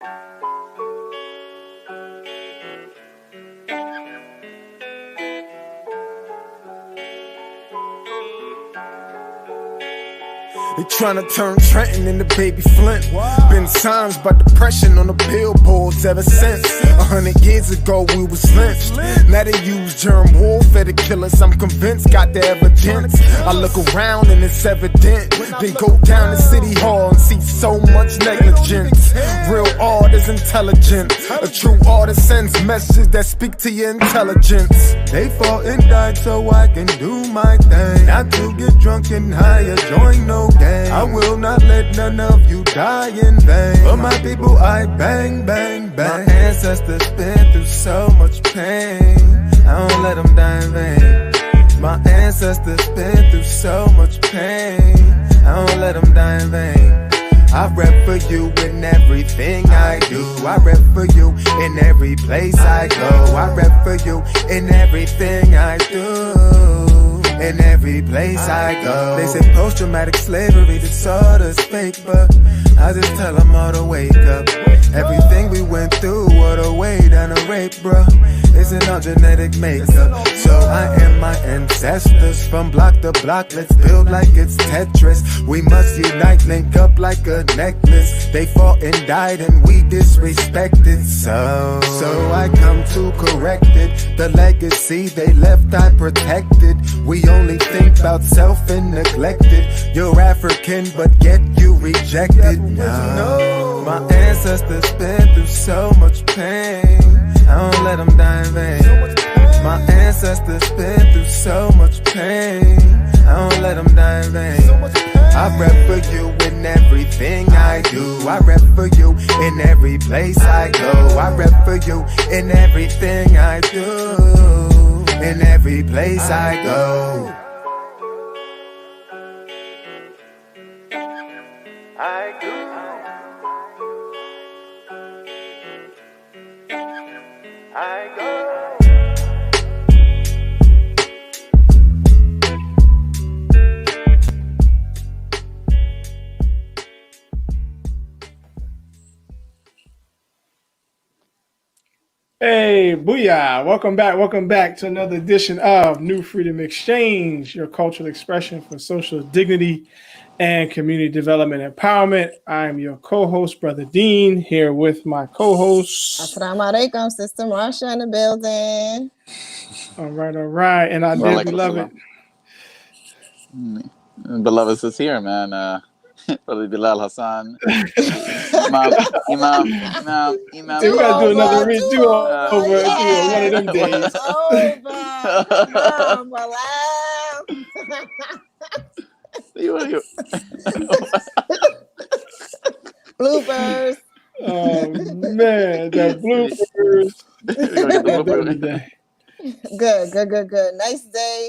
They tryna turn Trenton into Baby Flint. Been signs by depression on the billboards ever since. 100 years ago we was lynched. Now they use germ warfare to kill us. I'm convinced, got the evidence. I look around and it's evident. Then go down to City Hall and see so much negligence. Real art is intelligent. A true artist sends messages that speak to your intelligence. They fought and died so I can do my thing. Not to get drunk and high or join no gang. I will not let none of you die in vain. For my people I bang, bang, bang. My ancestors been through so much pain. I don't let them die in vain. My ancestors been through so much pain. I don't let them die in vain. I rep for you in everything I do. I rep for you in every place I go. I rep for you in everything I do. In every place I go. They say post-traumatic slavery disorder's fake, but I just tell them all to wake up. Everything we went through, what a way down a rape, bro. Isn't our genetic makeup. So I am my ancestors from block to block. Let's build like it's Tetris. We must unite, link up like a necklace. They fought and died and we disrespected. So I come to correct it. The legacy they left I protected. We only think about self and neglected. You're African but yet you rejected. No. My ancestors been through so much pain. I don't let them die in vain. My ancestors been through so much pain. I don't let them die in vain. I rep for you in everything I do. I rep for you in every place I go. I rep for you in everything I do. In every place I go. I do. I go. Hey, booyah. Welcome back to another edition of New Freedom Exchange, your cultural expression for social dignity and community development empowerment. I'm your co-host, Brother Deen, here with my co-host. Assalamu alaikum, Sister Marsha in the building. All right. And I did beloved. Beloved is here, man. Brother Bilal Hassan. Imam. We gotta do another redo over one of them days. Bloopers. Oh man, the bloopers. Good. Nice day.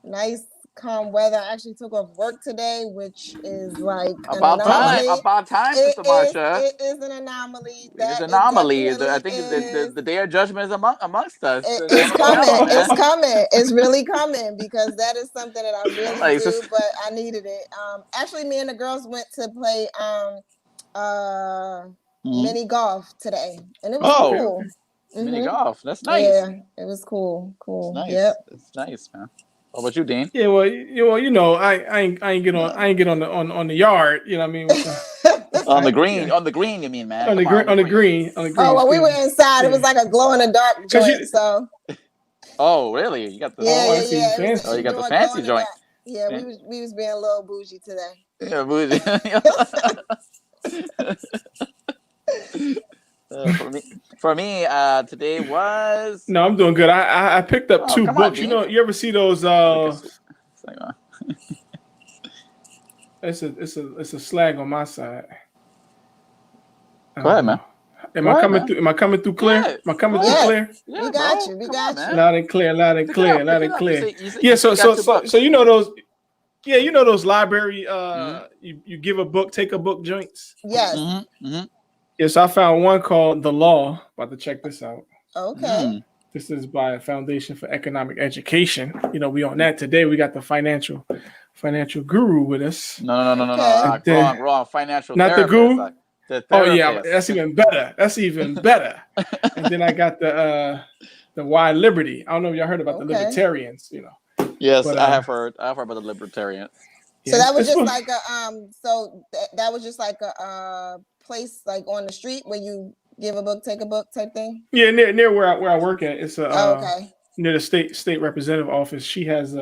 Nice calm weather. I actually took off work today, which is like about time, Sister Marsha. It is an anomaly. It's an anomaly. I think the day of judgment is amongst us. It's coming. It's coming. It's really coming because that is something that I really do, but I needed it. Actually, me and the girls went to play mini golf today, and it was cool. Mini golf. That's nice. Yeah, it was cool. Cool. Nice. Yep. It's nice, man. How about you, Dean? Yeah, well, you know, I ain't get on the yard. You know what I mean? On the green, you mean, man? On the green. Oh, well, we were inside. It was like a glow in the dark joint. So. Oh, really? You got the fancy. Oh, you got the fancy joint. Yeah, we was being a little bougie today. Yeah, bougie. For me, today was. No, I'm doing good. I picked up two books. You know, you ever see those? It's a slag on my side. Go ahead, man. Am I coming through clear? Yeah. Am I coming through clear? Yeah, we got you. Loud and clear. Yeah. So you know those. Yeah, you know those library. You give a book, take a book joints. Yes. Mm-hmm. Yes, I found one called The Law. About to check this out. Okay. This is by Foundation for Economic Education. You know, we on that today. We got the financial guru with us. No. Wrong. Financial not therapist. Oh yeah, that's even better. That's even better. And then I got the Why Liberty. I don't know if y'all heard about the libertarians, you know. Yes, but, I have heard about the libertarians. So that was just like a so that was just like a place like on the street where you give a book, take a book type thing. Yeah, near where I work at. It's okay. Near the state representative office. She has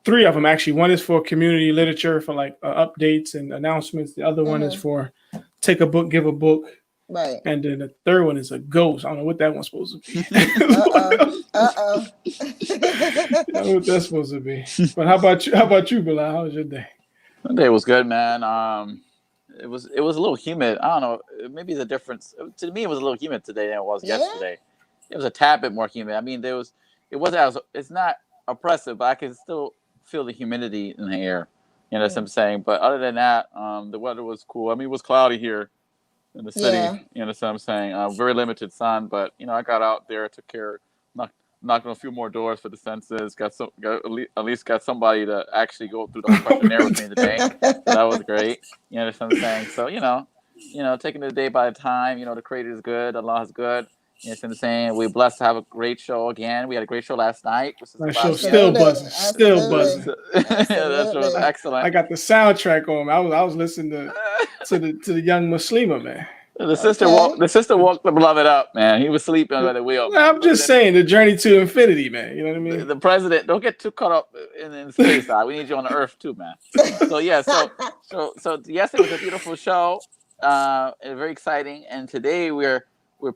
3 of them actually. One is for community literature for like updates and announcements. The other one is for take a book, give a book. Right. And then the third one is a ghost. I don't know what that one's supposed to be. I don't know what that's supposed to be. But how about you, Bilal? How was your day? My day was good, man. It was a little humid. I don't know. Maybe the difference to me, it was a little humid today than it was yesterday. It was a tad bit more humid. I mean, it's not oppressive, but I can still feel the humidity in the air. You know what I'm saying? But other than that, the weather was cool. I mean, it was cloudy here in the city. You know what I'm saying? Very limited sun, but I got out there, took care, knocked on a few more doors for the census. Got at least got somebody to actually go through the whole questionnaire with me today. So that was great. You know what I'm saying? So taking the day by the time. The Creator is good. Allah is good. You know what I'm saying? We're blessed to have a great show again. We had a great show last night. That show still buzzing. Still buzzing. That show was excellent. I got the soundtrack on. I was listening to the young Muslima, man. The sister walked the beloved up, man. He was sleeping under the wheel. I'm just saying, the journey to infinity, man. You know what I mean? The president, don't get too caught up in space side. We need you on the earth too, man. So yes, it was a beautiful show. Very exciting. And today we're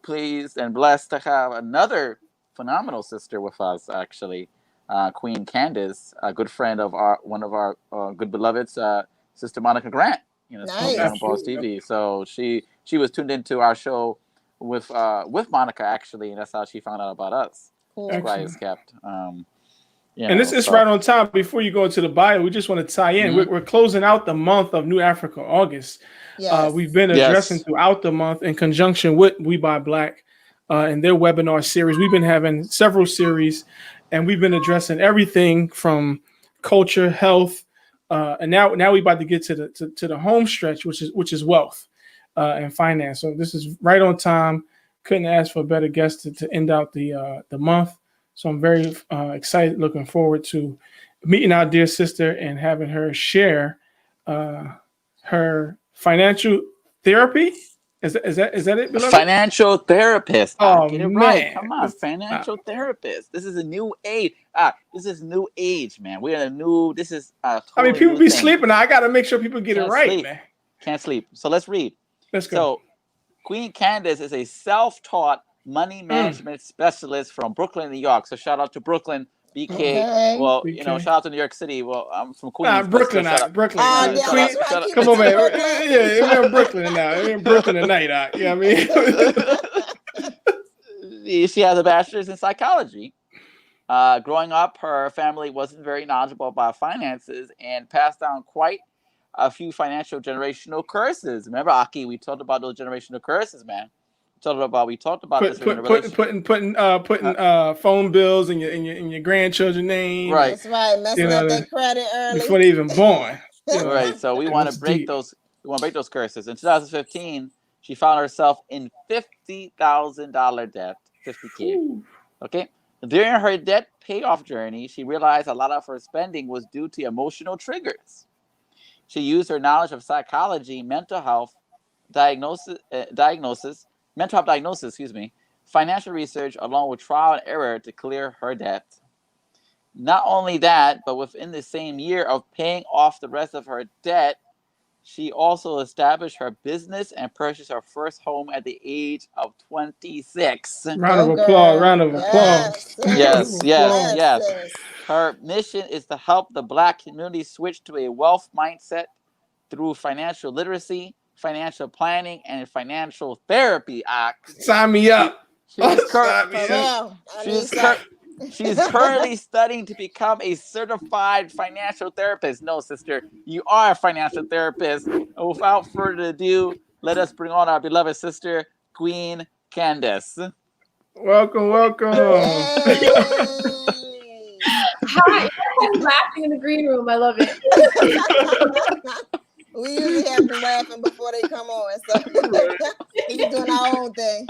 pleased and blessed to have another phenomenal sister with us, actually, Queen Candace, a good friend of one of our good beloveds, Sister Monica Grant. Nice. On Boss TV. So she was tuned into our show with Monica, actually, and that's how she found out about us. Cool. That's why it's kept. And this is right on time. Before you go into the bio, we just want to tie in. We're closing out the month of New Africa, August. Yes. We've been addressing throughout the month in conjunction with We Buy Black and their webinar series. We've been having several series, and we've been addressing everything from culture, health, and now we're about to get to the home stretch, which is wealth and finance. So this is right on time. Couldn't ask for a better guest to end out the month. So I'm very excited, looking forward to meeting our dear sister and having her share her financial therapy. Is that it, beloved? Financial therapist. Oh, get it man. right. Come on, financial therapist. This is a new age. This is new age, man. We're in a new. This is. Totally people be sleeping. I got to make sure people get it right, sleep. man. Can't sleep. So let's read. Let's go. So, Queen Candace is a self-taught money management specialist from Brooklyn, New York. So shout out to Brooklyn. BK. Okay. Well, shout out to New York City. Well, I'm from Queens. Brooklyn. Brooklyn. Come on, man. We're in Brooklyn now. We're in Brooklyn tonight. You know what I mean? She has a bachelor's in psychology. Growing up, her family wasn't very knowledgeable about finances and passed down quite a few financial generational curses. Remember, Aki, we talked about those generational curses, man. We talked about this putting phone bills in your grandchildren's name. Right. That's right. Messing up their credit early before they even born. Right. So we want to break those. We want to break those curses. In 2015, she found herself in $50,000 debt. $50K. Okay. During her debt payoff journey, she realized a lot of her spending was due to emotional triggers. She used her knowledge of psychology, mental health diagnosis, financial research, along with trial and error to clear her debt. Not only that, but within the same year of paying off the rest of her debt, she also established her business and purchased her first home at the age of 26. Round of applause. Yes. Her mission is to help the Black community switch to a wealth mindset through financial literacy, financial planning, and financial therapy. Sign me up. She's currently studying to become a certified financial therapist. No, sister, you are a financial therapist. And without further ado, let us bring on our beloved sister, Queen Candace. Welcome. Hi, I'm laughing in the green room. I love it. We usually have them laughing before they come on, so we're just doing our own thing.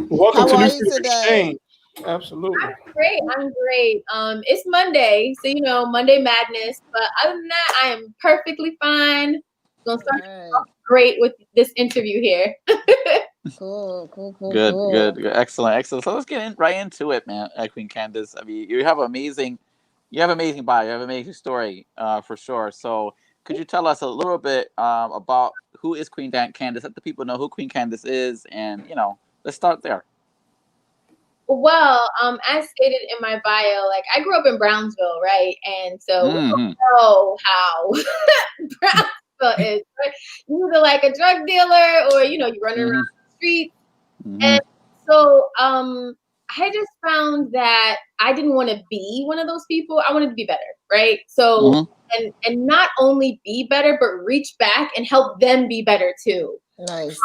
Welcome How to are New you Freedom today? Exchange. Absolutely. I'm great. It's Monday, so Monday madness. But other than that, I am perfectly fine. Gonna start off great with this interview here. Cool. Good. Excellent. So let's get right into it, man. Queen Candace. I mean, you have amazing bio. You have an amazing story, for sure. So could you tell us a little bit about who is Queen Candace? Let the people know who Queen Candace is, and let's start there. Well, as stated in my bio, like I grew up in Brownsville, right? And so we don't know how Brownsville is. Right? You're either like a drug dealer or you run around the streets. And so I just found that I didn't want to be one of those people. I wanted to be better, right? So and not only be better, but reach back and help them be better too. Nice.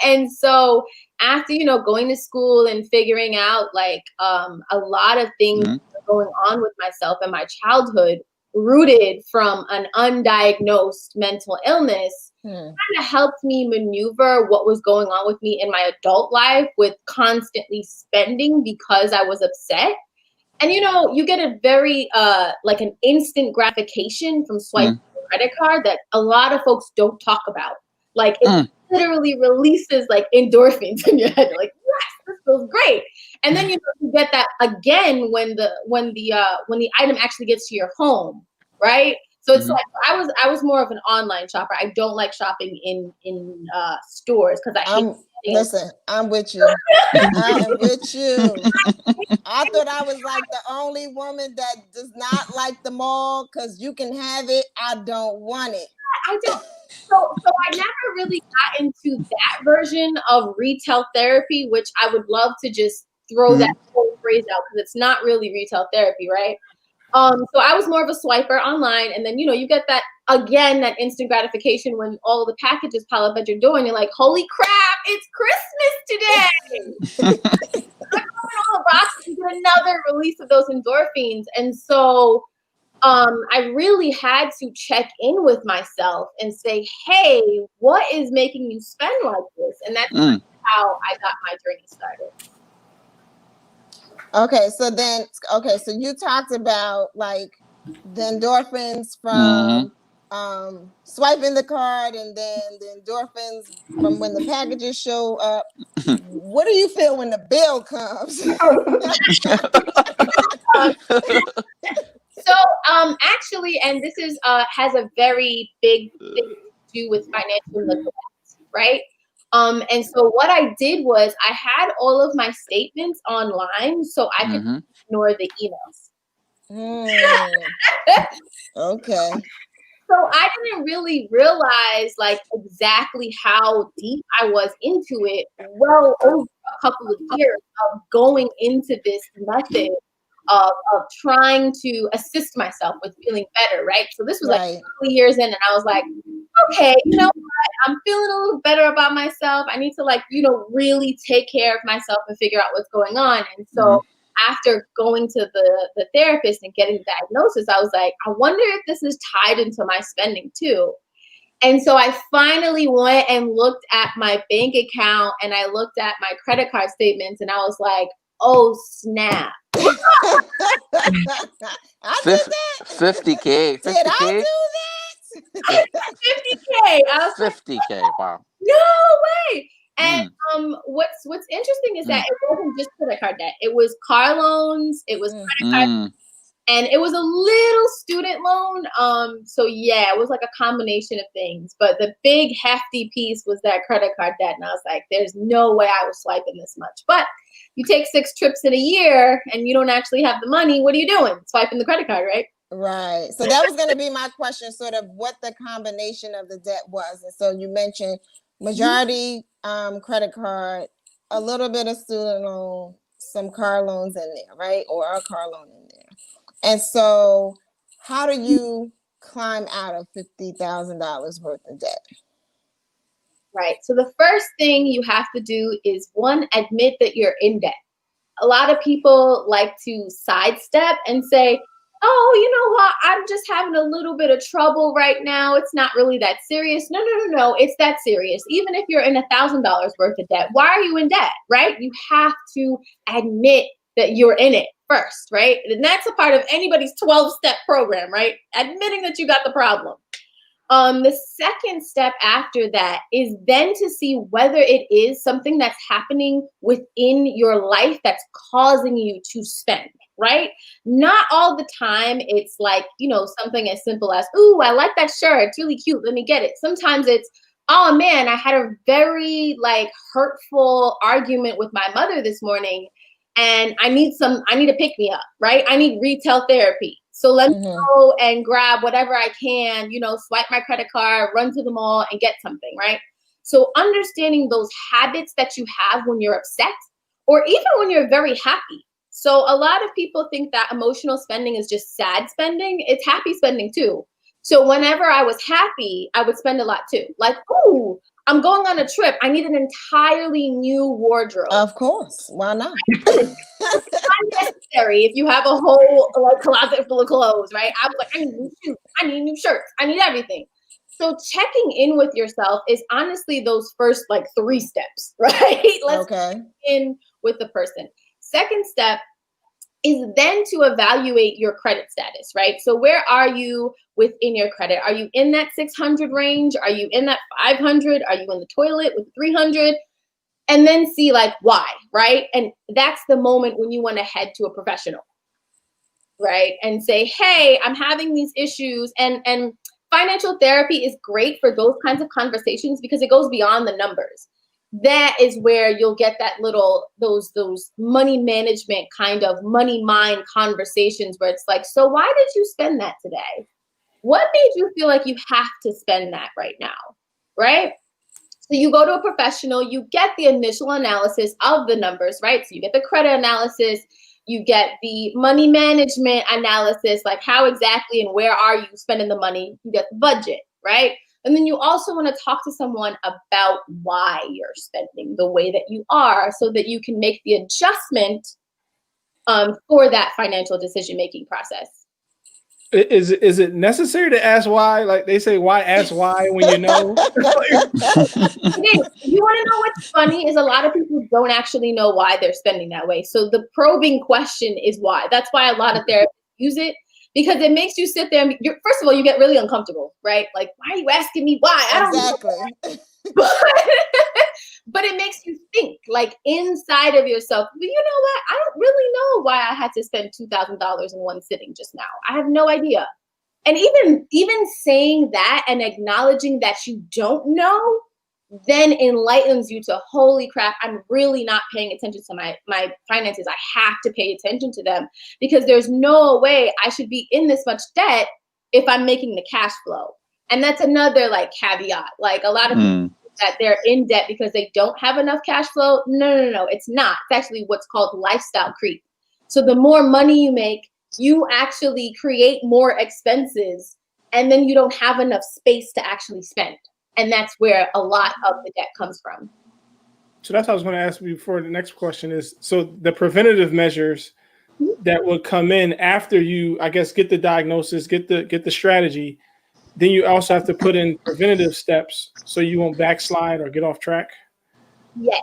And so after going to school and figuring out like a lot of things going on with myself and my childhood rooted from an undiagnosed mental illness, kind of helped me maneuver what was going on with me in my adult life with constantly spending because I was upset. And you get a very like an instant gratification from swiping a credit card that a lot of folks don't talk about. Like it literally releases like endorphins in your head. You're like, yes, this feels great. And then you get that again when the item actually gets to your home, right? So it's like I was more of an online shopper. I don't like shopping in stores because I hate. Listen, I'm with you. I am with you. I thought I was like the only woman that does not like the mall because you can have it. I don't want it. I don't. So I never really got into that version of retail therapy, which I would love to just throw that whole phrase out because it's not really retail therapy, right? So I was more of a swiper online, and then you get that instant gratification when all the packages pile up at your door, and you're like, "Holy crap! It's Christmas today!" Look all the boxes and get another release of those endorphins, and so I really had to check in with myself and say, "Hey, what is making you spend like this?" And that's how I got my journey started. So you talked about like the endorphins from swiping the card and then the endorphins from when the packages show up. What do you feel when the bill comes? So actually, and this is has a very big thing to do with financial neglect, right? And so what I did was I had all of my statements online so I could ignore the emails. Okay. So I didn't really realize like exactly how deep I was into it well over a couple of years of going into this method of trying to assist myself with feeling better, right? So this was like a couple of years in, and I was like, okay, you know what? I'm feeling a little better about myself. I need to really take care of myself and figure out what's going on. And so after going to the therapist and getting the diagnosis, I was like, I wonder if this is tied into my spending too. And so I finally went and looked at my bank account and I looked at my credit card statements and I was like, oh snap. I did that. 50K. Did I do that? 50K. I was 50K. Wow. No way. And what's interesting is that it wasn't just credit card debt. It was car loans. It was credit card. And it was a little student loan. So yeah, it was like a combination of things. But the big hefty piece was that credit card debt. And I was like, there's no way I was swiping this much. But you take 6 trips in a year and you don't actually have the money. What are you doing? Swiping the credit card, right? Right. So that was going to be my question, sort of what the combination of the debt was. And so you mentioned majority credit card, a little bit of student loan, some car loans in there, right? Or a car loan in there. And so how do you climb out of $50,000 worth of debt? Right. So the first thing you have to do is, one, admit that you're in debt. A lot of people like to sidestep and say, oh, you know what? I'm just having a little bit of trouble right now. It's not really that serious. No. It's that serious. Even if you're in $1,000 worth of debt, why are you in debt, right? You have to admit that you're in it first, right? And that's a part of anybody's 12-step program, right? Admitting that you got the problem. The second step after that is then to see whether it is something that's happening within your life that's causing you to spend, right? Not all the time. It's like, something as simple as, ooh, I like that shirt. It's really cute. Let me get it. Sometimes it's, oh man, I had a very hurtful argument with my mother this morning and I need a pick me up, right? I need retail therapy. So let me go and grab whatever I can, swipe my credit card, run to the mall and get something, right? So understanding those habits that you have when you're upset or even when you're very happy. So a lot of people think that emotional spending is just sad spending. It's happy spending too. So whenever I was happy, I would spend a lot too. Like, ooh, I'm going on a trip. I need an entirely new wardrobe. Of course. Why not? It's unnecessary if you have a whole closet full of clothes, right? I was like, I need new shoes. I need new shirts. I need everything. So checking in with yourself is honestly those first 3 steps, right? Let's check in with the person. Second step is then to evaluate your credit status, right? So where are you within your credit? Are you in that 600 range? Are you in that 500? Are you in the toilet with 300? And then see why, right? And that's the moment when you want to head to a professional, right? And say, hey, I'm having these issues. And financial therapy is great for those kinds of conversations because it goes beyond the numbers. That is where you'll get that those money management kind of money mind conversations where it's like, so why did you spend that today? What made you feel like you have to spend that right now, right? So you go to a professional, you get the initial analysis of the numbers, right? So you get the credit analysis, you get the money management analysis, like how exactly and where are you spending the money? You get the budget, right? And then you also want to talk to someone about why you're spending the way that you are so that you can make the adjustment for that financial decision-making process. Is it necessary to ask why? Like they say, why ask why when you know? You want to know what's funny is a lot of people don't actually know why they're spending that way. So the probing question is why. That's why a lot of therapists use it because it makes you sit there and first of all, you get really uncomfortable, right? Like, why are you asking me why? I don't know. But it makes you think inside of yourself, well, you know what? I don't really know why I had to spend $2,000 in one sitting just now. I have no idea. And even saying that and acknowledging that you don't know then enlightens you to, holy crap, I'm really not paying attention to my finances. I have to pay attention to them because there's no way I should be in this much debt if I'm making the cash flow. And that's another caveat. A lot of people that they're in debt because they don't have enough cash flow. No, it's not. It's actually what's called lifestyle creep. So the more money you make, you actually create more expenses and then you don't have enough space to actually spend. And that's where a lot of the debt comes from. So that's what I was going to ask you before. The next question is, so the preventative measures that would come in after you, I guess, get the diagnosis, get the strategy, then you also have to put in preventative steps so you won't backslide or get off track. Yes,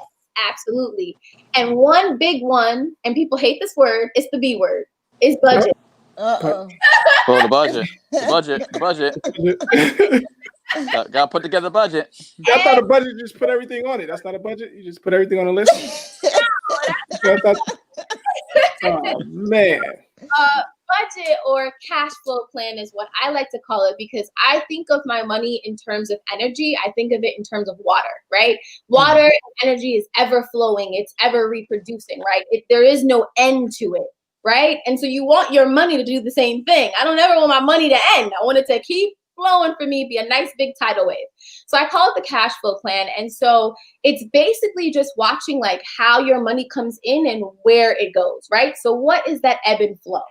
absolutely. And one big one, and people hate this word, it's the B word, is budget. Uh-oh. Well, the budget. Gotta put together a budget. I thought a budget just put everything on it. That's not a budget. You just put everything on a list. Oh man. Budget or cash flow plan is what I like to call it because I think of my money in terms of energy. I think of it in terms of water, right? Water and energy is ever flowing. It's ever reproducing, right? There is no end to it, right? And so you want your money to do the same thing. I don't ever want my money to end. I want it to keep flowing for me, be a nice big tidal wave. So I call it the cash flow plan. And so it's basically just watching how your money comes in and where it goes, right? So what is that ebb and flow?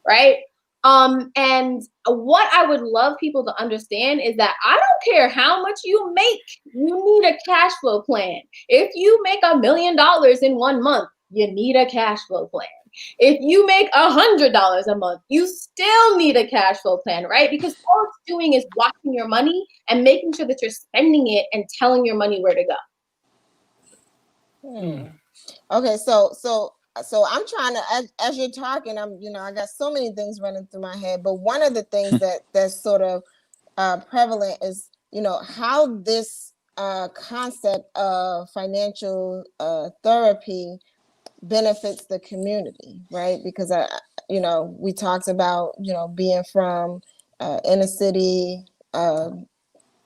Right? And what I would love people to understand is that I don't care how much you make, you need a cash flow plan. If you make $1 million in 1 month, you need a cash flow plan. If you make $100 a month, you still need a cash flow plan, right? Because all it's doing is watching your money and making sure that you're spending it and telling your money where to go. Okay, so I'm trying to, as you're talking, I got so many things running through my head, but one of the things that's sort of prevalent is, how this concept of financial therapy benefits the community, right? Because we talked about, being from inner city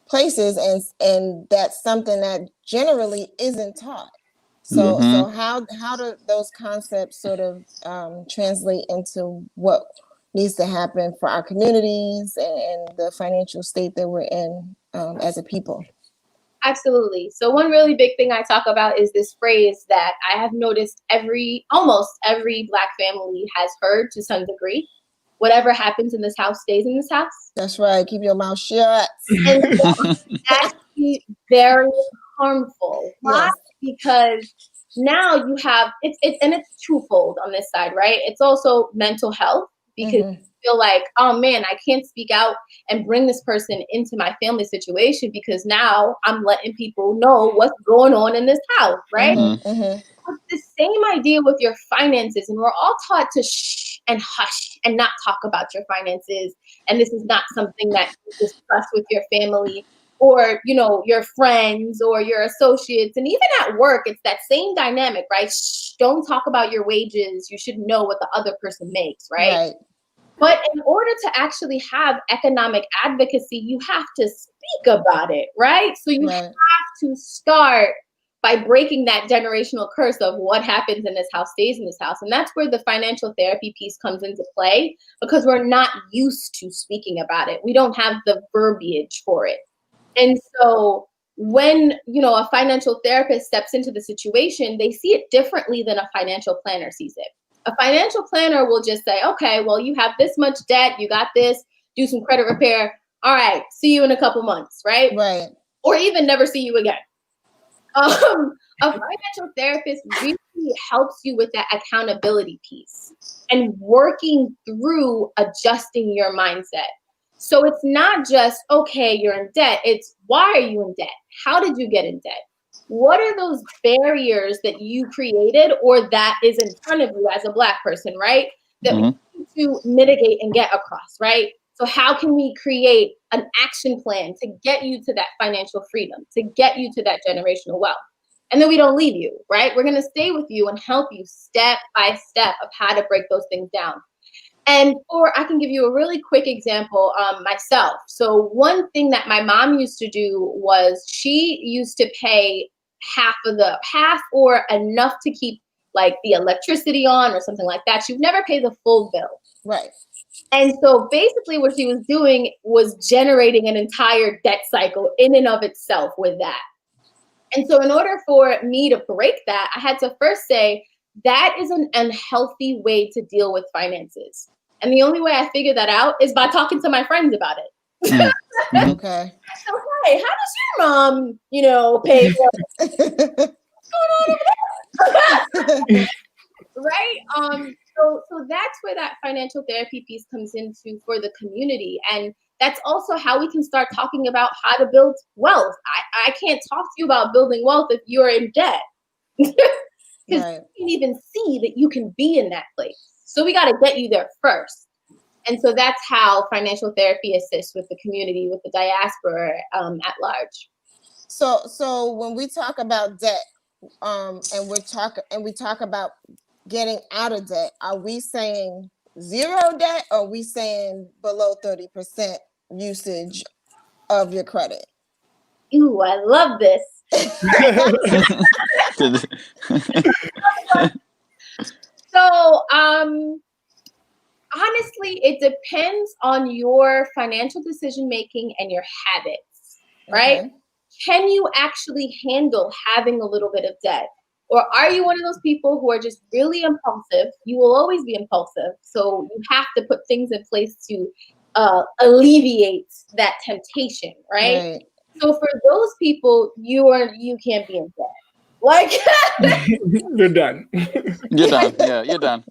places, and that's something that generally isn't taught. So how do those concepts sort of translate into what needs to happen for our communities and the financial state that we're in as a people? Absolutely. So one really big thing I talk about is this phrase that I have noticed almost every Black family has heard to some degree. Whatever happens in this house stays in this house. That's right. Keep your mouth shut. And that's actually very harmful. Why? Yes. Because now you have it's twofold on this side, right? It's also mental health, because you feel like, oh man, I can't speak out and bring this person into my family situation because now I'm letting people know what's going on in this house, right? It's the same idea with your finances, and we're all taught to shh and hush and not talk about your finances. And this is not something that you discuss with your family or, your friends or your associates. And even at work, it's that same dynamic, right? Shh, don't talk about your wages. You should know what the other person makes, right? But in order to actually have economic advocacy, you have to speak about it, right? So you have to start by breaking that generational curse of what happens in this house stays in this house. And that's where the financial therapy piece comes into play, because we're not used to speaking about it. We don't have the verbiage for it. And so when, a financial therapist steps into the situation, they see it differently than a financial planner sees it. A financial planner will just say, okay, well, you have this much debt, you got this, do some credit repair. All right, see you in a couple months, right? Right. Or even never see you again. A financial therapist really helps you with that accountability piece and working through adjusting your mindset. So it's not just, okay, you're in debt. It's why are you in debt? How did you get in debt? What are those barriers that you created or that is in front of you as a Black person, right? That we need to mitigate and get across, right? So how can we create an action plan to get you to that financial freedom, to get you to that generational wealth? And then we don't leave you, right? We're going to stay with you and help you step by step of how to break those things down. And I can give you a really quick example myself. So one thing that my mom used to do was she used to pay half or enough to keep like the electricity on or something like that. She would never pay the full bill. Right. And so basically what she was doing was generating an entire debt cycle in and of itself with that. And so in order for me to break that, I had to first say, that is an unhealthy way to deal with finances. And the only way I figured that out is by talking to my friends about it. Okay. So, hey, how does your mom, pay for what's going on over there? Right? So that's where that financial therapy piece comes into for the community. And that's also how we can start talking about how to build wealth. I can't talk to you about building wealth if you're in debt. Because you can't even see that you can be in that place. So we got to get you there first. And so that's how financial therapy assists with the community, with the diaspora at large. So when we talk about debt, and we talk about getting out of debt, are we saying zero debt, or are we saying below 30% usage of your credit? Ooh, I love this. So, honestly, it depends on your financial decision making and your habits, right? Okay. Can you actually handle having a little bit of debt? Or are you one of those people who are just really impulsive? You will always be impulsive. So you have to put things in place to alleviate that temptation, right? So for those people, you can't be in debt. Like you're done. You're done. Yeah, you're done.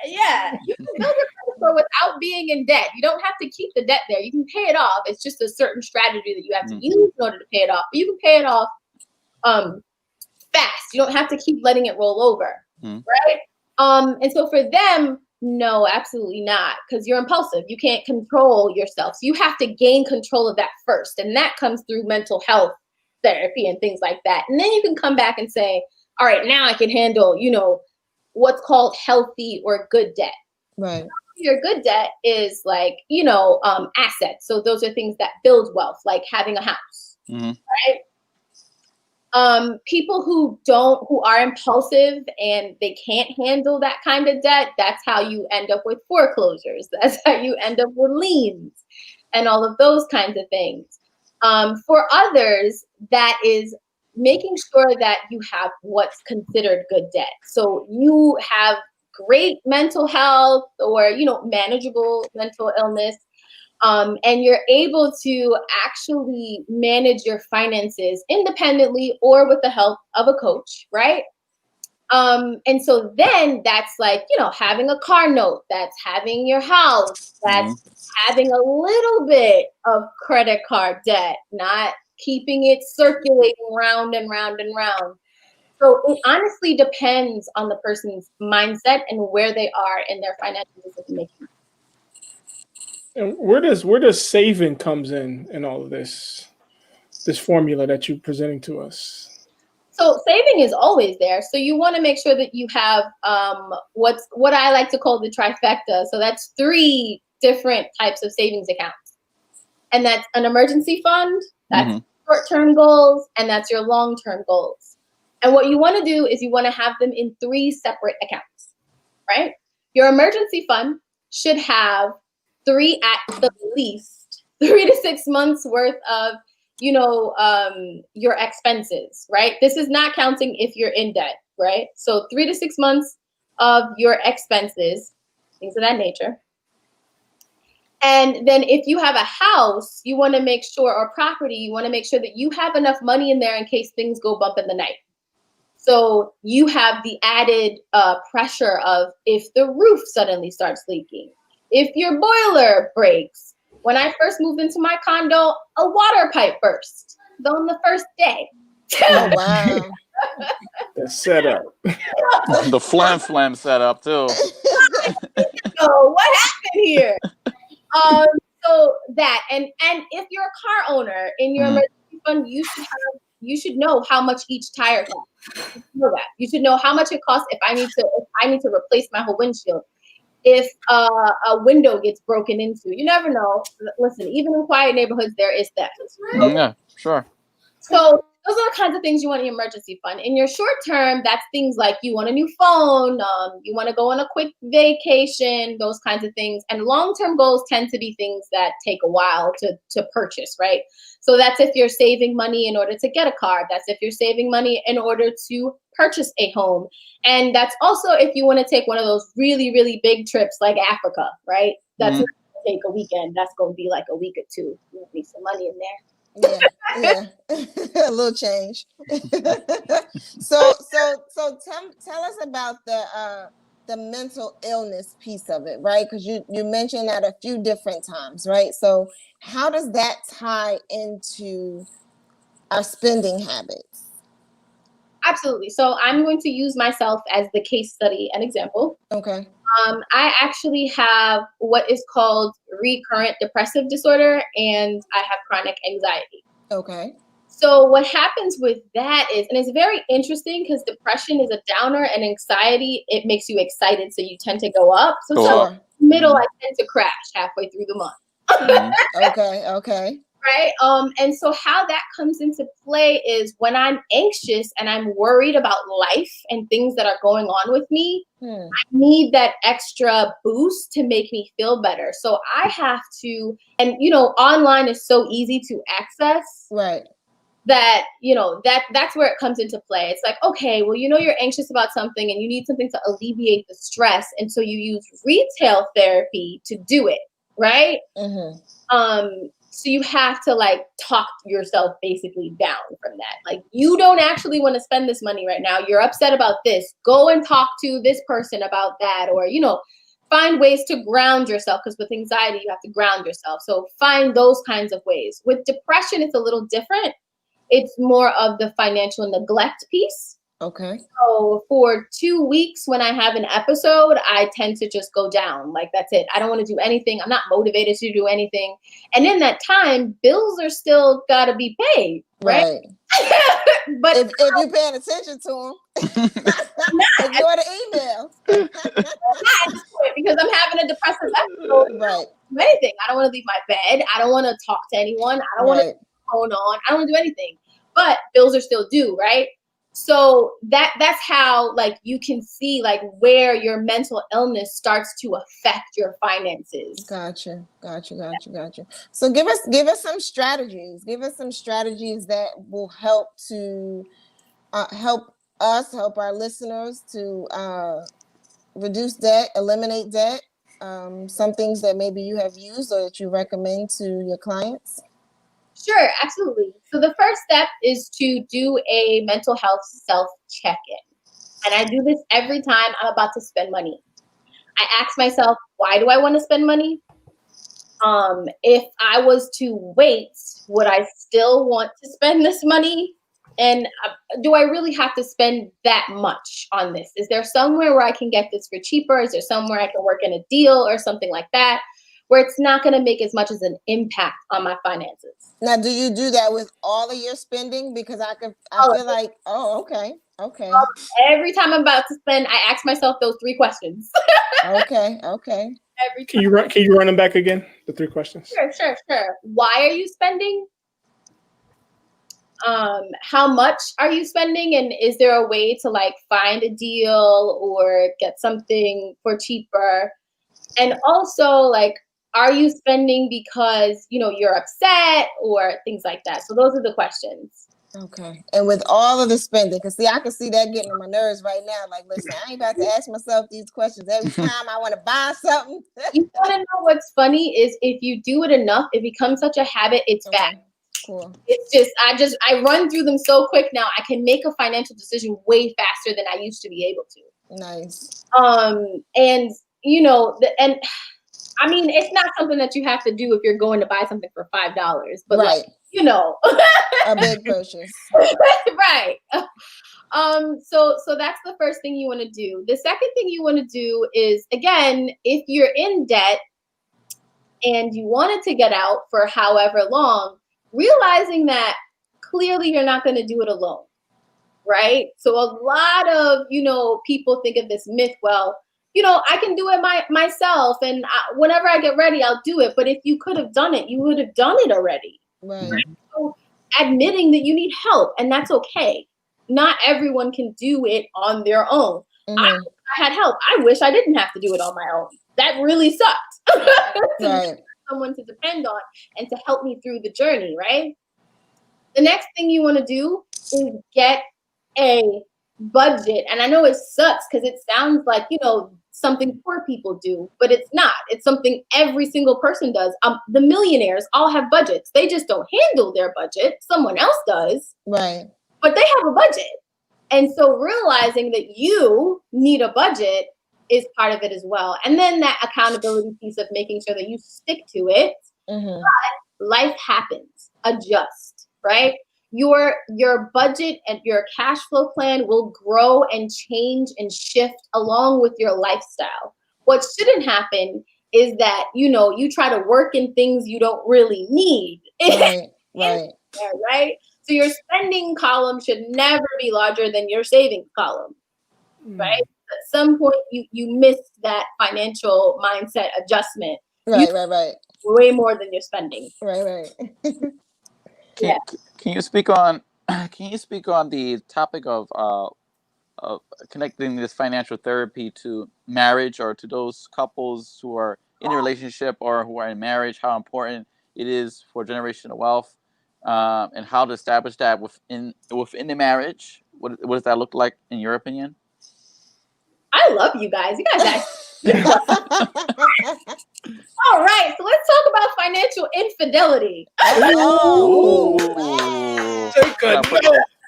Yeah, you can build your credit score without being in debt. You don't have to keep the debt there. You can pay it off. It's just a certain strategy that you have to use in order to pay it off. But you can pay it off fast. You don't have to keep letting it roll over, right? And so for them, no, absolutely not, because you're impulsive. You can't control yourself. So you have to gain control of that first, and that comes through mental health therapy and things like that. And then you can come back and say, all right, now I can handle, what's called healthy or good debt. Right. Your good debt is like, assets. So those are things that build wealth, like having a house, right? People who are impulsive and they can't handle that kind of debt, that's how you end up with foreclosures. That's how you end up with liens and all of those kinds of things. For others, that is making sure that you have what's considered good debt. So you have great mental health or, manageable mental illness. And you're able to actually manage your finances independently or with the help of a coach, right? And so then that's like, having a car note, that's having your house, that's having a little bit of credit card debt, not keeping it circulating round and round and round. So it honestly depends on the person's mindset and where they are in their financial decision making. And where does saving comes in all of this formula that you're presenting to us? So saving is always there. So you want to make sure that you have what I like to call the trifecta. So that's 3 different types of savings accounts. And that's an emergency fund, that's short-term goals, and that's your long-term goals. And what you want to do is you want to have them in 3 separate accounts, right? Your emergency fund should have 3 at the least, 3 to 6 months worth of, your expenses, right? This is not counting if you're in debt, right? So 3 to 6 months of your expenses, things of that nature. And then if you have a house, you want to make sure, or property, you want to make sure that you have enough money in there in case things go bump in the night. So you have the added pressure of if the roof suddenly starts leaking, if your boiler breaks. When I first moved into my condo, a water pipe burst on the first day. Oh, wow. The setup. The flam setup too. So what happened here? So that, and if you're a car owner in your emergency fund, you should know how much each tire costs. You know that. You should know how much it costs if I need to replace my whole windshield. If a window gets broken into, you never know. Listen, even in quiet neighborhoods, there is theft. Yeah, sure. So those are the kinds of things you want in your emergency fund. In your short term, that's things like you want a new phone, you want to go on a quick vacation, those kinds of things. And long-term goals tend to be things that take a while to purchase, right? So that's if you're saving money in order to get a car. That's if you're saving money in order to purchase a home. And that's also if you want to take one of those really, really big trips like Africa, right? That's not going to take a weekend. That's going to be like a week or 2. You need some money in there. Yeah. A little change. So tell us about the mental illness piece of it, right? Because you mentioned that a few different times, right? So how does that tie into our spending habits? Absolutely. So I'm going to use myself as the case study and example. Okay. I actually have what is called recurrent depressive disorder, and I have chronic anxiety. Okay. So what happens with that is, and it's very interesting because depression is a downer and anxiety, it makes you excited. So you tend to go up. So middle, I tend to crash halfway through the month. Okay. Right. And so how that comes into play is when I'm anxious and I'm worried about life and things that are going on with me, I need that extra boost to make me feel better. So I have to, and online is so easy to access. Right. That, that's where it comes into play. It's like, okay, well, you're anxious about something and you need something to alleviate the stress. And so you use retail therapy to do it. Right. So you have to like talk yourself basically down from that. Like, you don't actually want to spend this money right now. You're upset about this. Go and talk to this person about that. Or, you know, find ways to ground yourself, because with anxiety, you have to ground yourself. So find those kinds of ways. With depression, it's a little different. It's more of the financial neglect piece. Okay. So for 2 weeks when I have an episode, I tend to just go down. Like, that's it. I don't want to do anything. I'm not motivated to do anything. And in that time, bills are still got to be paid, right? But if you're paying attention to them, ignore the emails. Because I'm having a depressive episode. Right. Do anything. I don't want to leave my bed. I don't want to talk to anyone. I don't want to phone on. I don't want to do anything. But bills are still due, right? So that's how, like, you can see like where your mental illness starts to affect your finances. Gotcha. So give us some strategies. Give us some strategies that will help to help our listeners to reduce debt, eliminate debt. Some things that maybe you have used or that you recommend to your clients. Sure, absolutely. So the first step is to do a mental health self-check-in. And I do this every time I'm about to spend money. I ask myself, why do I want to spend money? If I was to wait, would I still want to spend this money? And do I really have to spend that much on this? Is there somewhere where I can get this for cheaper? Is there somewhere I can work in a deal or something like that, where it's not going to make as much as an impact on my finances? Now, do you do that with all of your spending? Because I feel like, okay. Every time I'm about to spend, I ask myself those 3 questions. Okay. Every time. Can you run them back again? The 3 questions. Sure. Why are you spending? How much are you spending? And is there a way to like find a deal or get something for cheaper? And also, like, are you spending because, you know, you're upset or things like that? So those are the questions. Okay. And with all of the spending, because see, I can see that getting on my nerves right now. Like, listen, I ain't about to ask myself these questions every time I want to buy something. You want to know what's funny is if you do it enough, it becomes such a habit, it's bad. Cool. It's just, I run through them so quick now. I can make a financial decision way faster than I used to be able to. Nice. And you know, and I mean, it's not something that you have to do if you're going to buy something for $5, but right. like, you know, a big purchase. Right. So that's the first thing you want to do. The second thing you want to do is, again, if you're in debt and you wanted to get out for however long, realizing that clearly you're not going to do it alone, right? So a lot of, you know, people think of this myth, well, you know, I can do it myself, and whenever I get ready, I'll do it. But if you could have done it, you would have done it already. Right. So admitting that you need help, and that's okay. Not everyone can do it on their own. I had help. I wish I didn't have to do it on my own. That really sucked. Right. Someone to depend on and to help me through the journey, right? The next thing you want to do is get a budget. And I know it sucks because it sounds like, you know, something poor people do, but it's not. It's something every single person does. The millionaires all have budgets. They just don't handle their budget. Someone else does. Right. But they have a budget. And so realizing that you need a budget is part of it as well. And then that accountability piece of making sure that you stick to it. But life happens. Adjust, right? Your budget and your cash flow plan will grow and change and shift along with your lifestyle. What shouldn't happen is that, you know, you try to work in things you don't really need. Right? So your spending column should never be larger than your savings column, right? At some point, you missed that financial mindset adjustment. Right. Way more than your spending. Right. Can you speak on the topic of connecting this financial therapy to marriage, or to those couples who are in a relationship or who are in marriage, how important it is for generational wealth, and how to establish that within the marriage? What does that look like in your opinion? I I love you guys. You guys actually. All right, so let's talk about financial infidelity. Oh, Ooh. Take a note.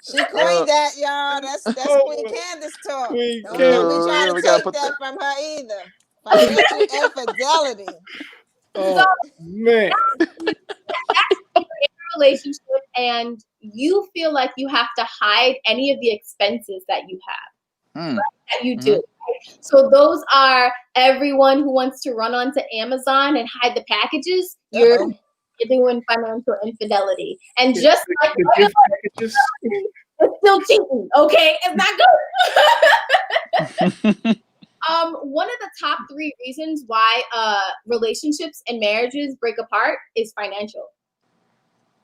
she coined that, y'all. That's Queen Candace talk. Queen Don't Candace. be trying We to gotta take put that that. from her either. Financial infidelity. Oh, man. Relationship, and you feel like you have to hide any of the expenses that you have, Mm. that you do. Right? So those are everyone who wants to run onto Amazon and hide the packages. You're doing financial infidelity, and just like the gift packages. it's still cheating. Okay, it's not good. One of the top 3 reasons why relationships and marriages break apart is financial.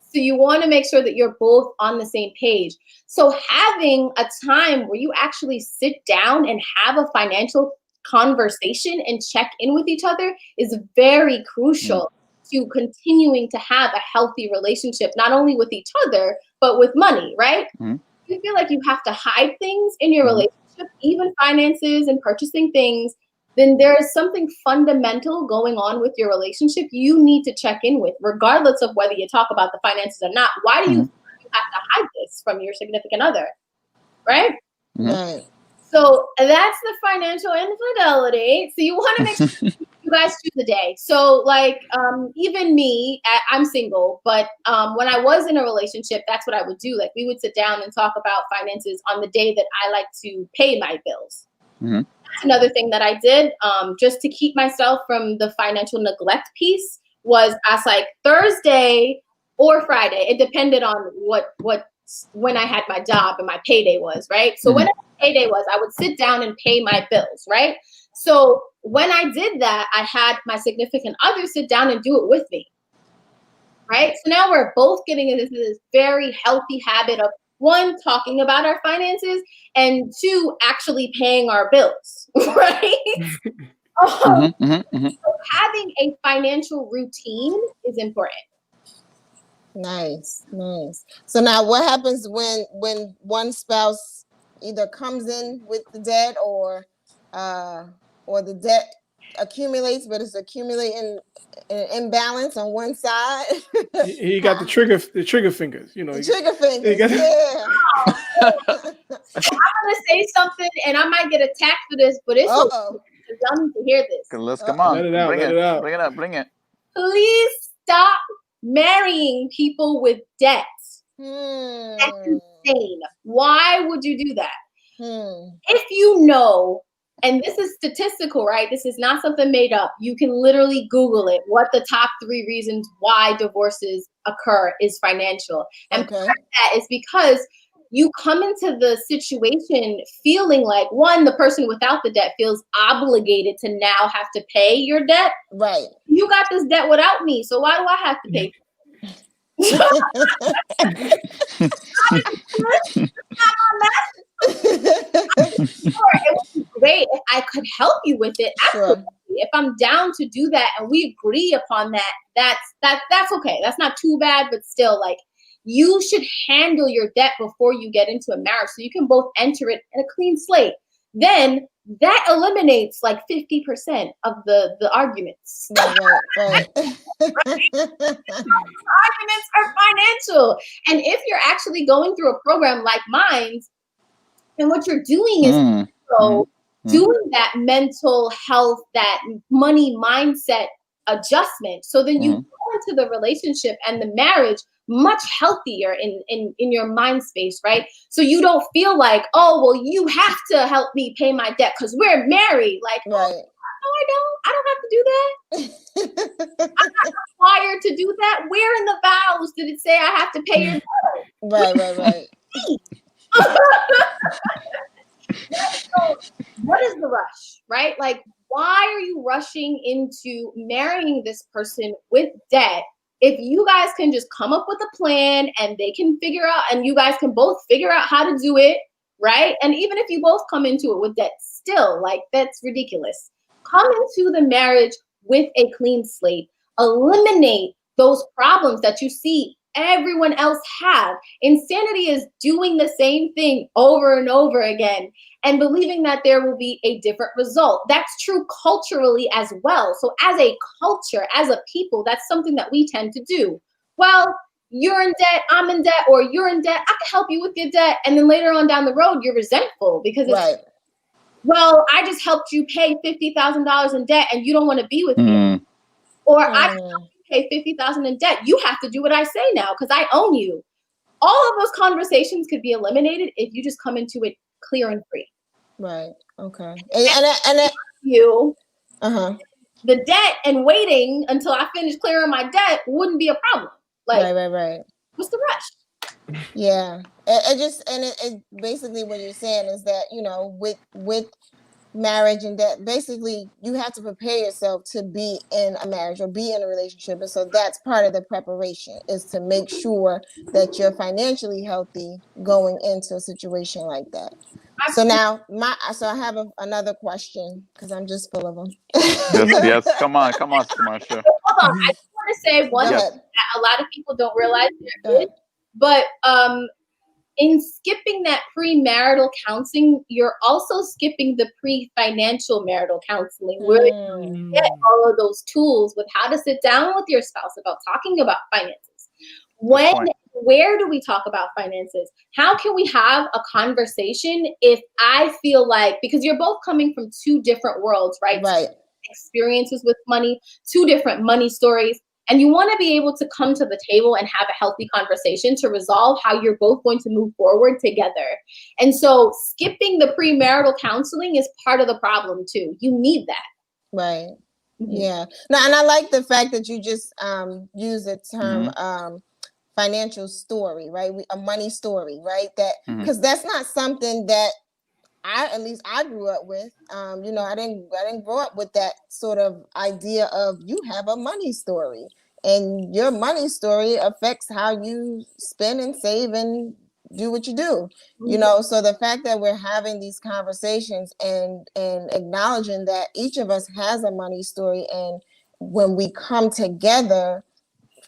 So you want to make sure that you're both on the same page. So having a time where you actually sit down and have a financial conversation and check in with each other is very crucial to continuing to have a healthy relationship, not only with each other, but with money, right? Mm-hmm. You feel like you have to hide things in your relationship, even finances and purchasing things, then there is something fundamental going on with your relationship you need to check in with, regardless of whether you talk about the finances or not. Why do you feel like you have to hide this from your significant other, right? Right. So that's the financial infidelity. So you want to make sure you guys choose a day. So like even me, I'm single, but when I was in a relationship, that's what I would do. Like we would sit down and talk about finances on the day that I like to pay my bills. Mm-hmm. That's another thing that I did just to keep myself from the financial neglect piece was I was like Thursday or Friday. It depended on when I had my job and my payday was, right? So when payday was, I would sit down and pay my bills, right? So when I did that, I had my significant other sit down and do it with me, right? So now we're both getting into this very healthy habit of 1, talking about our finances, and 2, actually paying our bills, right? So having a financial routine is important. Nice. So now what happens when one spouse either comes in with the debt or the debt accumulates, but it's accumulating an imbalance on one side? He got the trigger fingers, you know. The trigger fingers, yeah. I'm gonna say something and I might get attacked for this, but it's okay. Y'all need to hear this. Let's come on. Let it out. Bring it. Please stop marrying people with debt. That's insane. Why would you do that? If you know, and this is statistical, right? This is not something made up. You can literally Google it. What the top 3 reasons why divorces occur is financial. And part of that is because you come into the situation feeling like, 1, the person without the debt feels obligated to now have to pay your debt. Right. You got this debt without me, so why do I have to pay? Sure, it would be great if I could help you with it. Absolutely. If I'm down to do that and we agree upon that, that's okay. That's not too bad, but still, like, you should handle your debt before you get into a marriage so you can both enter it in a clean slate. Then that eliminates like 50% of the arguments. Right. Arguments are financial. And if you're actually going through a program like mine, and what you're doing is doing that mental health, that money mindset adjustment. So then you go into the relationship and the marriage much healthier in your mind space, right? So you don't feel like, oh, well, you have to help me pay my debt because we're married. Like, right. No, I don't. I don't have to do that. I'm not required to do that. Where in the vows did it say I have to pay your debt? Right. So what is the rush, right? Like, why are you rushing into marrying this person with debt if you guys can just come up with a plan and they can figure out, and you guys can both figure out how to do it, right? And even if you both come into it with debt, still, like, that's ridiculous. Come into the marriage with a clean slate. Eliminate those problems that you see everyone else have. Insanity is doing the same thing over and over again and believing that there will be a different result. That's true culturally as well. So as a culture, as a people, that's something that we tend to do. Well, you're in debt, I'm in debt, or you're in debt, I can help you with your debt. And then later on down the road, you're resentful because it's, well, I just helped you pay $50,000 in debt and you don't want to be with me. Or I just helped you pay $50,000 in debt. You have to do what I say now because I own you. All of those conversations could be eliminated if you just come into it clear and free. Right. Okay. The debt and waiting until I finish clearing my debt wouldn't be a problem. Like, right. What's the rush? Yeah. It basically what you're saying is that, you know, with marriage and debt, basically you have to prepare yourself to be in a marriage or be in a relationship. And so that's part of the preparation, is to make sure that you're financially healthy going into a situation like that. So now I have another question because I'm just full of them. yes. Come on, Marsha. Hold on. I just want to say one thing that a lot of people don't realize there is, but in skipping that premarital counseling, you're also skipping the pre-financial marital counseling, where you get all of those tools with how to sit down with your spouse about talking about finances. Where do we talk about finances? How can we have a conversation if I feel like, because you're both coming from two different worlds, right? Right. Experiences with money, two different money stories. And you want to be able to come to the table and have a healthy conversation to resolve how you're both going to move forward together. And so skipping the premarital counseling is part of the problem too. You need that. Right. Yeah. Now, and I like the fact that you just use the term financial story, right? A money story, right? That because that's not something that at least I grew up with. You know, I didn't grow up with that sort of idea of you have a money story, and your money story affects how you spend and save and do what you do. You know, so the fact that we're having these conversations and acknowledging that each of us has a money story, and when we come together,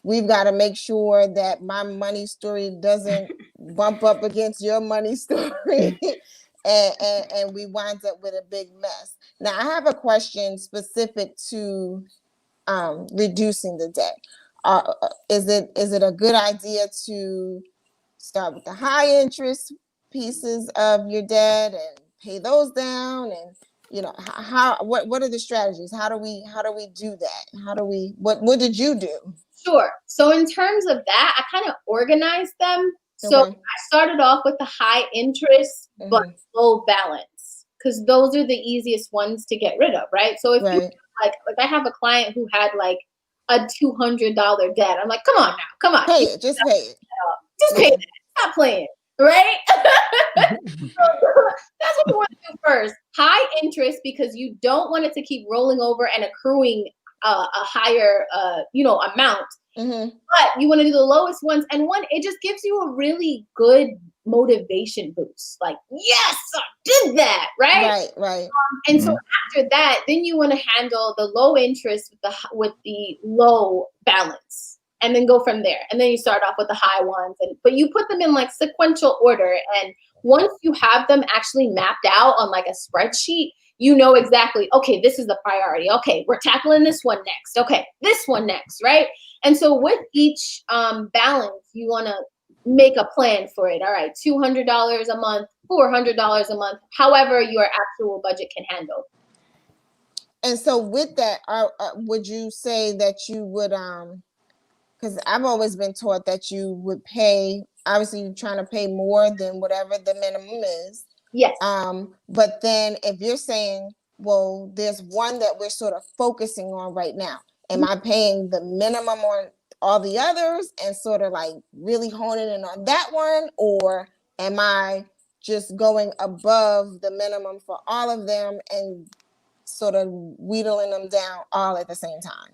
we've got to make sure that my money story doesn't bump up against your money story. And we wind up with a big mess. Now, I have a question specific to reducing the debt. Is it a good idea to start with the high interest pieces of your debt and pay those down? And you know, what are the strategies? How do we do that? What did you do? Sure. So in terms of that, I kind of organized them. So I started off with the high interest but low balance, because those are the easiest ones to get rid of, right? So if you like I have a client who had like a $200 debt. I'm like, come on, pay it, just pay it, stop playing, right? So that's what you want to do first. High interest, because you don't want it to keep rolling over and accruing a higher amount. But you want to do the lowest ones, and it just gives you a really good motivation boost. Like, yes, I did that, right? Right. And so after that, then you want to handle the low interest with the low balance, and then go from there. And then you start off with the high ones, but you put them in like sequential order. And once you have them actually mapped out on like a spreadsheet, you know exactly, okay, this is the priority. Okay, we're tackling this one next. Okay, this one next, right? And so with each balance, you want to make a plan for it. All right, $200 a month, $400 a month, however your actual budget can handle. And so with that, would you say that you would, because I've always been taught that you would pay, obviously you're trying to pay more than whatever the minimum is. Yes. But then if you're saying, well, there's one that we're sort of focusing on right now, am I paying the minimum on all the others and sort of like really honing in on that one? Or am I just going above the minimum for all of them and sort of wheedling them down all at the same time?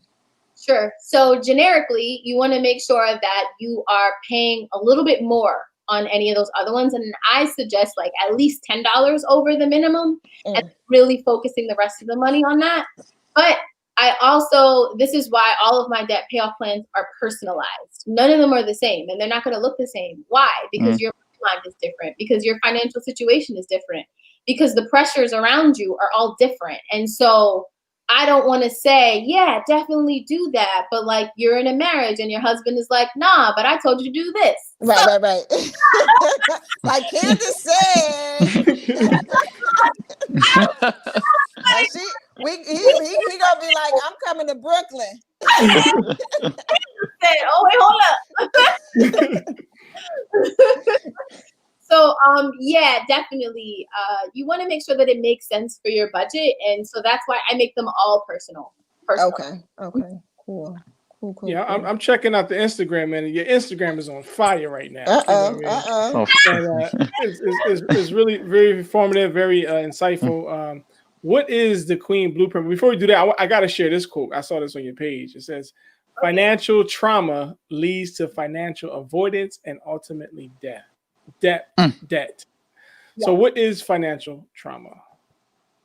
Sure. So generically, you want to make sure that you are paying a little bit more on any of those other ones. And I suggest like at least $10 over the minimum and really focusing the rest of the money on that. But this is why all of my debt payoff plans are personalized. None of them are the same, and they're not going to look the same. Why? Because your mind is different, because your financial situation is different, because the pressures around you are all different. And so I don't want to say, yeah, definitely do that. But like, you're in a marriage and your husband is like, nah, but I told you to do this. Right. Like Candace said. He gonna be like, I'm coming to Brooklyn. Oh, wait, hold up. So, yeah, definitely. You want to make sure that it makes sense for your budget. And so that's why I make them all personal. Okay. Cool. Yeah, I'm checking out the Instagram, man. Your Instagram is on fire right now. It's really very informative, very insightful. What is the Queen Blueprint? Before we do that, I got to share this quote. I saw this on your page. It says, financial trauma leads to financial avoidance and ultimately death. Debt. Yeah. So what is financial trauma?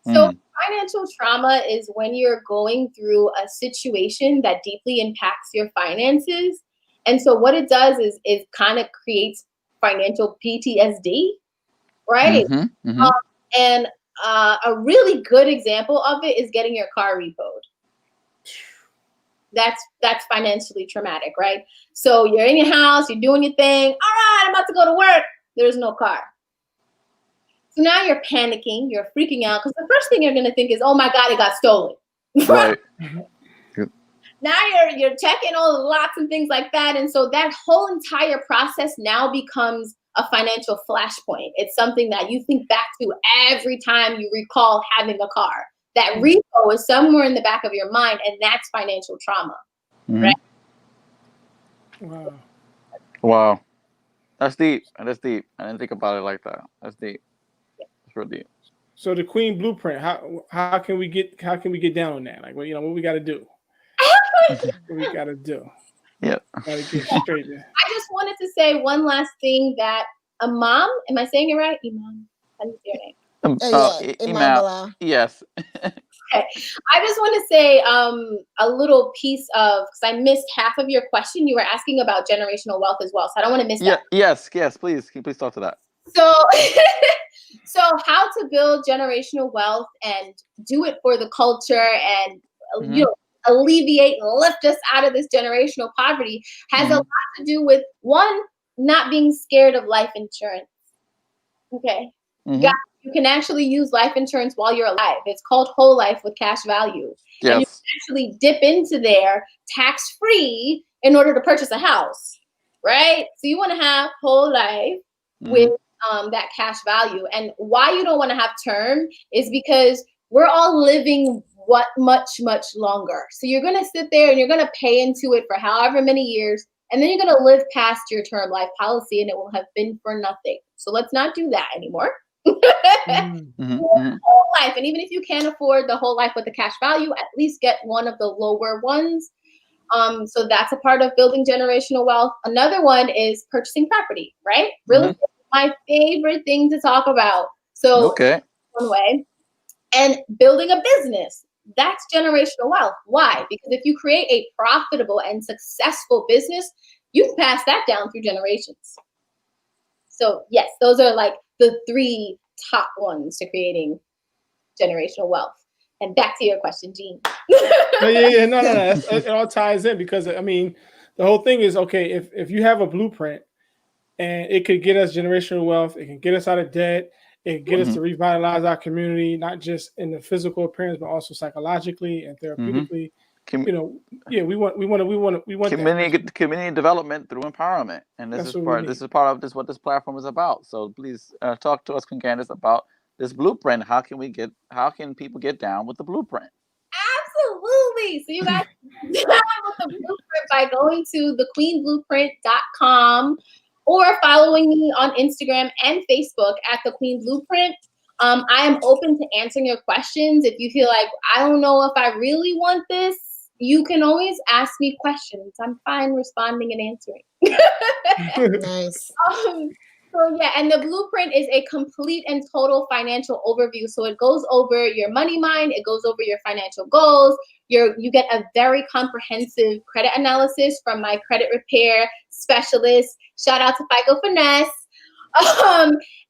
So financial trauma is when you're going through a situation that deeply impacts your finances. And so what it does is kind of creates financial PTSD, right? And a really good example of it is getting your car repoed. That's financially traumatic, right? So you're in your house, you're doing your thing. All right, I'm about to go to work. There's no car. So now you're panicking, you're freaking out, because the first thing you're going to think is, oh my God, it got stolen. Right. Now you're checking all the locks and things like that. And so that whole entire process now becomes a financial flashpoint. It's something that you think back to every time you recall having a car. That repo is somewhere in the back of your mind, and that's financial trauma, right? Wow. That's deep. That's deep. I didn't think about it like that. That's deep. That's real deep. So the Queen Blueprint, how can we get down on that? Like, what we got to do? What we got to do? Yeah. Got to get straight there. I just wanted to say one last thing that Imam, am I saying it right? Imam, how do you say your name? Bilal. Yes. Okay. I just want to say a little piece of, because I missed half of your question. You were asking about generational wealth as well. So I don't want to miss that. Yes. Please. Can you please talk to that? So how to build generational wealth and do it for the culture and alleviate and lift us out of this generational poverty has a lot to do with, one, not being scared of life insurance. Okay. You can actually use life insurance while you're alive. It's called whole life with cash value. Yes. And you can actually dip into there tax-free in order to purchase a house, right? So you want to have whole life with that cash value. And why you don't want to have term is because we're all living much longer. So you're going to sit there and you're going to pay into it for however many years, and then you're going to live past your term life policy and it will have been for nothing. So let's not do that anymore. Whole life. And even if you can't afford the whole life with the cash value, at least get one of the lower ones. So that's a part of building generational wealth. Another one is purchasing property, right? Real estate is my favorite thing to talk about. So one way. And building a business, that's generational wealth. Why? Because if you create a profitable and successful business, you can pass that down through generations. So yes, those are like the 3 top ones to creating generational wealth. And back to your question, Gene. No. It all ties in, because I mean, the whole thing is, okay, if you have a blueprint and it could get us generational wealth, it can get us out of debt, it can get us to revitalize our community, not just in the physical appearance, but also psychologically and therapeutically. We want community development through empowerment, and this is part of what this platform is about. So please talk to us, Candace, about this blueprint. How can people get down with the blueprint? Absolutely. So you guys can get down with the blueprint by going to thequeenblueprint.com or following me on Instagram and Facebook at The Queen Blueprint. I am open to answering your questions. If you feel like, I don't know if I really want this, you can always ask me questions. I'm fine responding and answering. Nice. So yeah, and the blueprint is a complete and total financial overview. So it goes over your money mind, it goes over your financial goals. You get a very comprehensive credit analysis from my credit repair specialist. Shout out to FICO Finesse.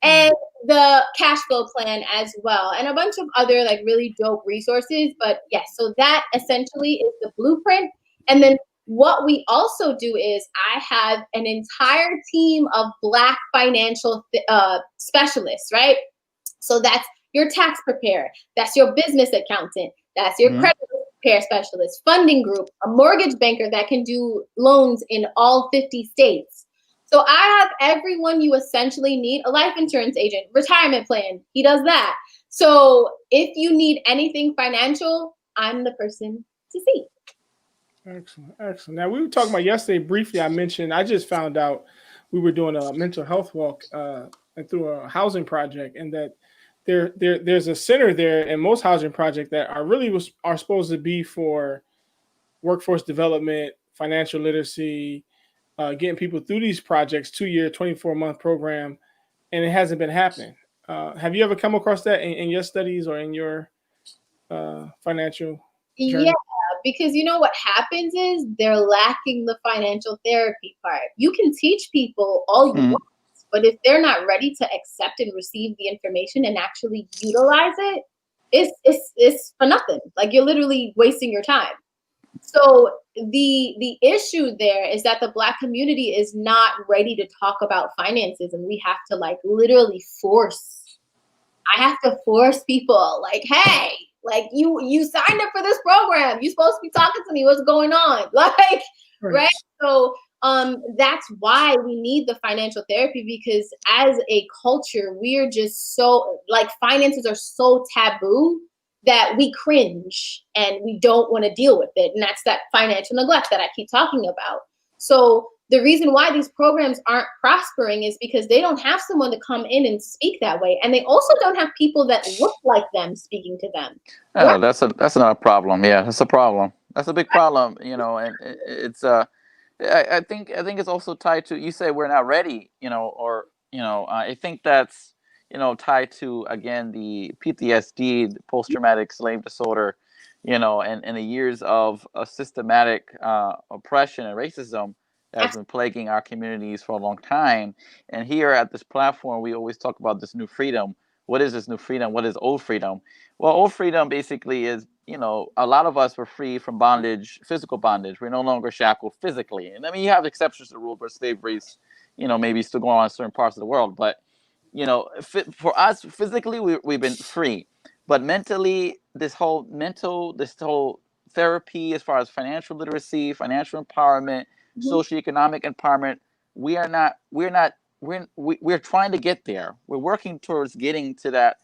And the cash flow plan as well, and a bunch of other like really dope resources. But yes, so that essentially is the blueprint. And then what we also do is I have an entire team of Black financial specialists, right? So that's your tax preparer, that's your business accountant, that's your credit repair specialist, funding group, a mortgage banker that can do loans in all 50 states. So I have everyone you essentially need, a life insurance agent, retirement plan, he does that. So if you need anything financial, I'm the person to see. Excellent. Now, we were talking about yesterday briefly. I just found out we were doing a mental health walk through a housing project, and that there's a center there in most housing projects that are supposed to be for workforce development, financial literacy, getting people through these projects, 2-year, 24-month program, and it hasn't been happening. Have you ever come across that in your studies or in your financial journey? Yeah, because you know what happens is they're lacking the financial therapy part. You can teach people all you want, but if they're not ready to accept and receive the information and actually utilize it, it's for nothing. Like, you're literally wasting your time. So the issue there is that the Black community is not ready to talk about finances, and we have to like literally I have to force people like, hey, like you signed up for this program. You're supposed to be talking to me. What's going on? Like, right? So that's why we need the financial therapy, because as a culture, we're just so like finances are so taboo that we cringe and we don't want to deal with it. And that's that financial neglect that I keep talking about. So the reason why these programs aren't prospering is because they don't have someone to come in and speak that way. And they also don't have people that look like them speaking to them. Oh, right? That's another problem. Yeah, that's a problem. That's a big problem, you know, and it's I think it's also tied to, you say we're not ready, you know, or, you know, I think that's, you know, tied to, again, the PTSD, the post-traumatic slave disorder, you know, and the years of systematic oppression and racism that has been plaguing our communities for a long time. And here at this platform, we always talk about this new freedom. What is this new freedom? What is old freedom? Well, old freedom basically is, you know, a lot of us were free from bondage, physical bondage. We're no longer shackled physically. And I mean, you have exceptions to the rule, but slavery's, you know, maybe still going on in certain parts of the world. But, you know, for us, physically, we've been free. But mentally, this whole therapy, as far as financial literacy, financial empowerment, socioeconomic empowerment, we're trying to get there. We're working towards getting to that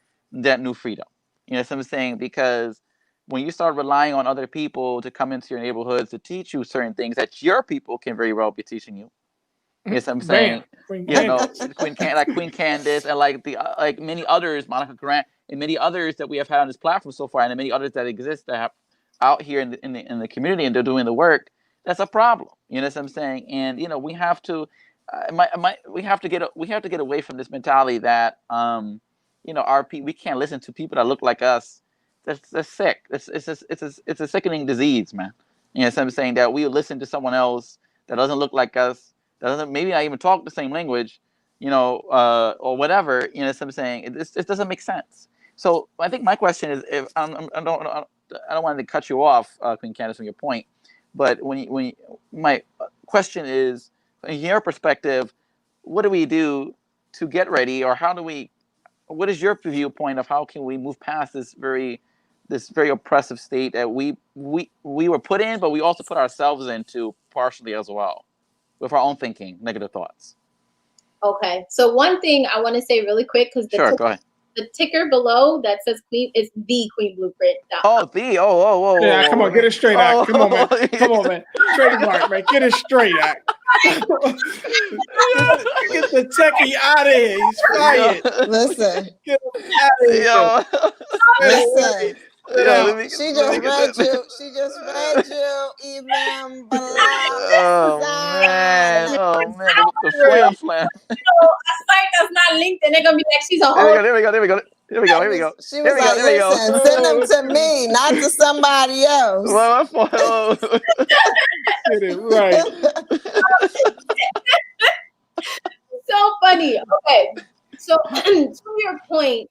new freedom. You know what I'm saying? Because when you start relying on other people to come into your neighborhoods to teach you certain things that your people can very well be teaching you. You know what I'm saying? You know, Queen Candace, and like many others, Monica Grant, and many others that we have had on this platform so far, and many others that exist that have out here in the community, and they're doing the work. That's a problem. You know what I'm saying? And you know, we have to get away from this mentality that you know, we can't listen to people that look like us. That's sick. It's a sickening disease, man. You know what I'm saying? That we listen to someone else that doesn't look like us, that doesn't maybe not even talk the same language, you know, or whatever. You know what I'm saying? It doesn't make sense. So I think my question is, if I don't want to cut you off, Queen Candace, on your point, but my question is, in your perspective, what do we do to get ready, or what is your viewpoint of how can we move past this very oppressive state that we were put in, but we also put ourselves into partially as well, with our own thinking, negative thoughts? Okay, so one thing I want to say really quick, because go ahead. The ticker below that says Queen is the Queen Blueprint. Yeah, come on, get it straight out. Come on, man. Trademark, man. Get it straight out. Get the techie out of here. He's fired. Listen. Get him out of here. Listen. She just read you, Imam Bilal. Oh man, the flam. I signed on LinkedIn, they're gonna be like, she's a There we whole. go. There we go. There we go. Here we go. Here we go. She was like, listen, send them to me, not to somebody else. Well, Right. So funny. Okay. So to your point,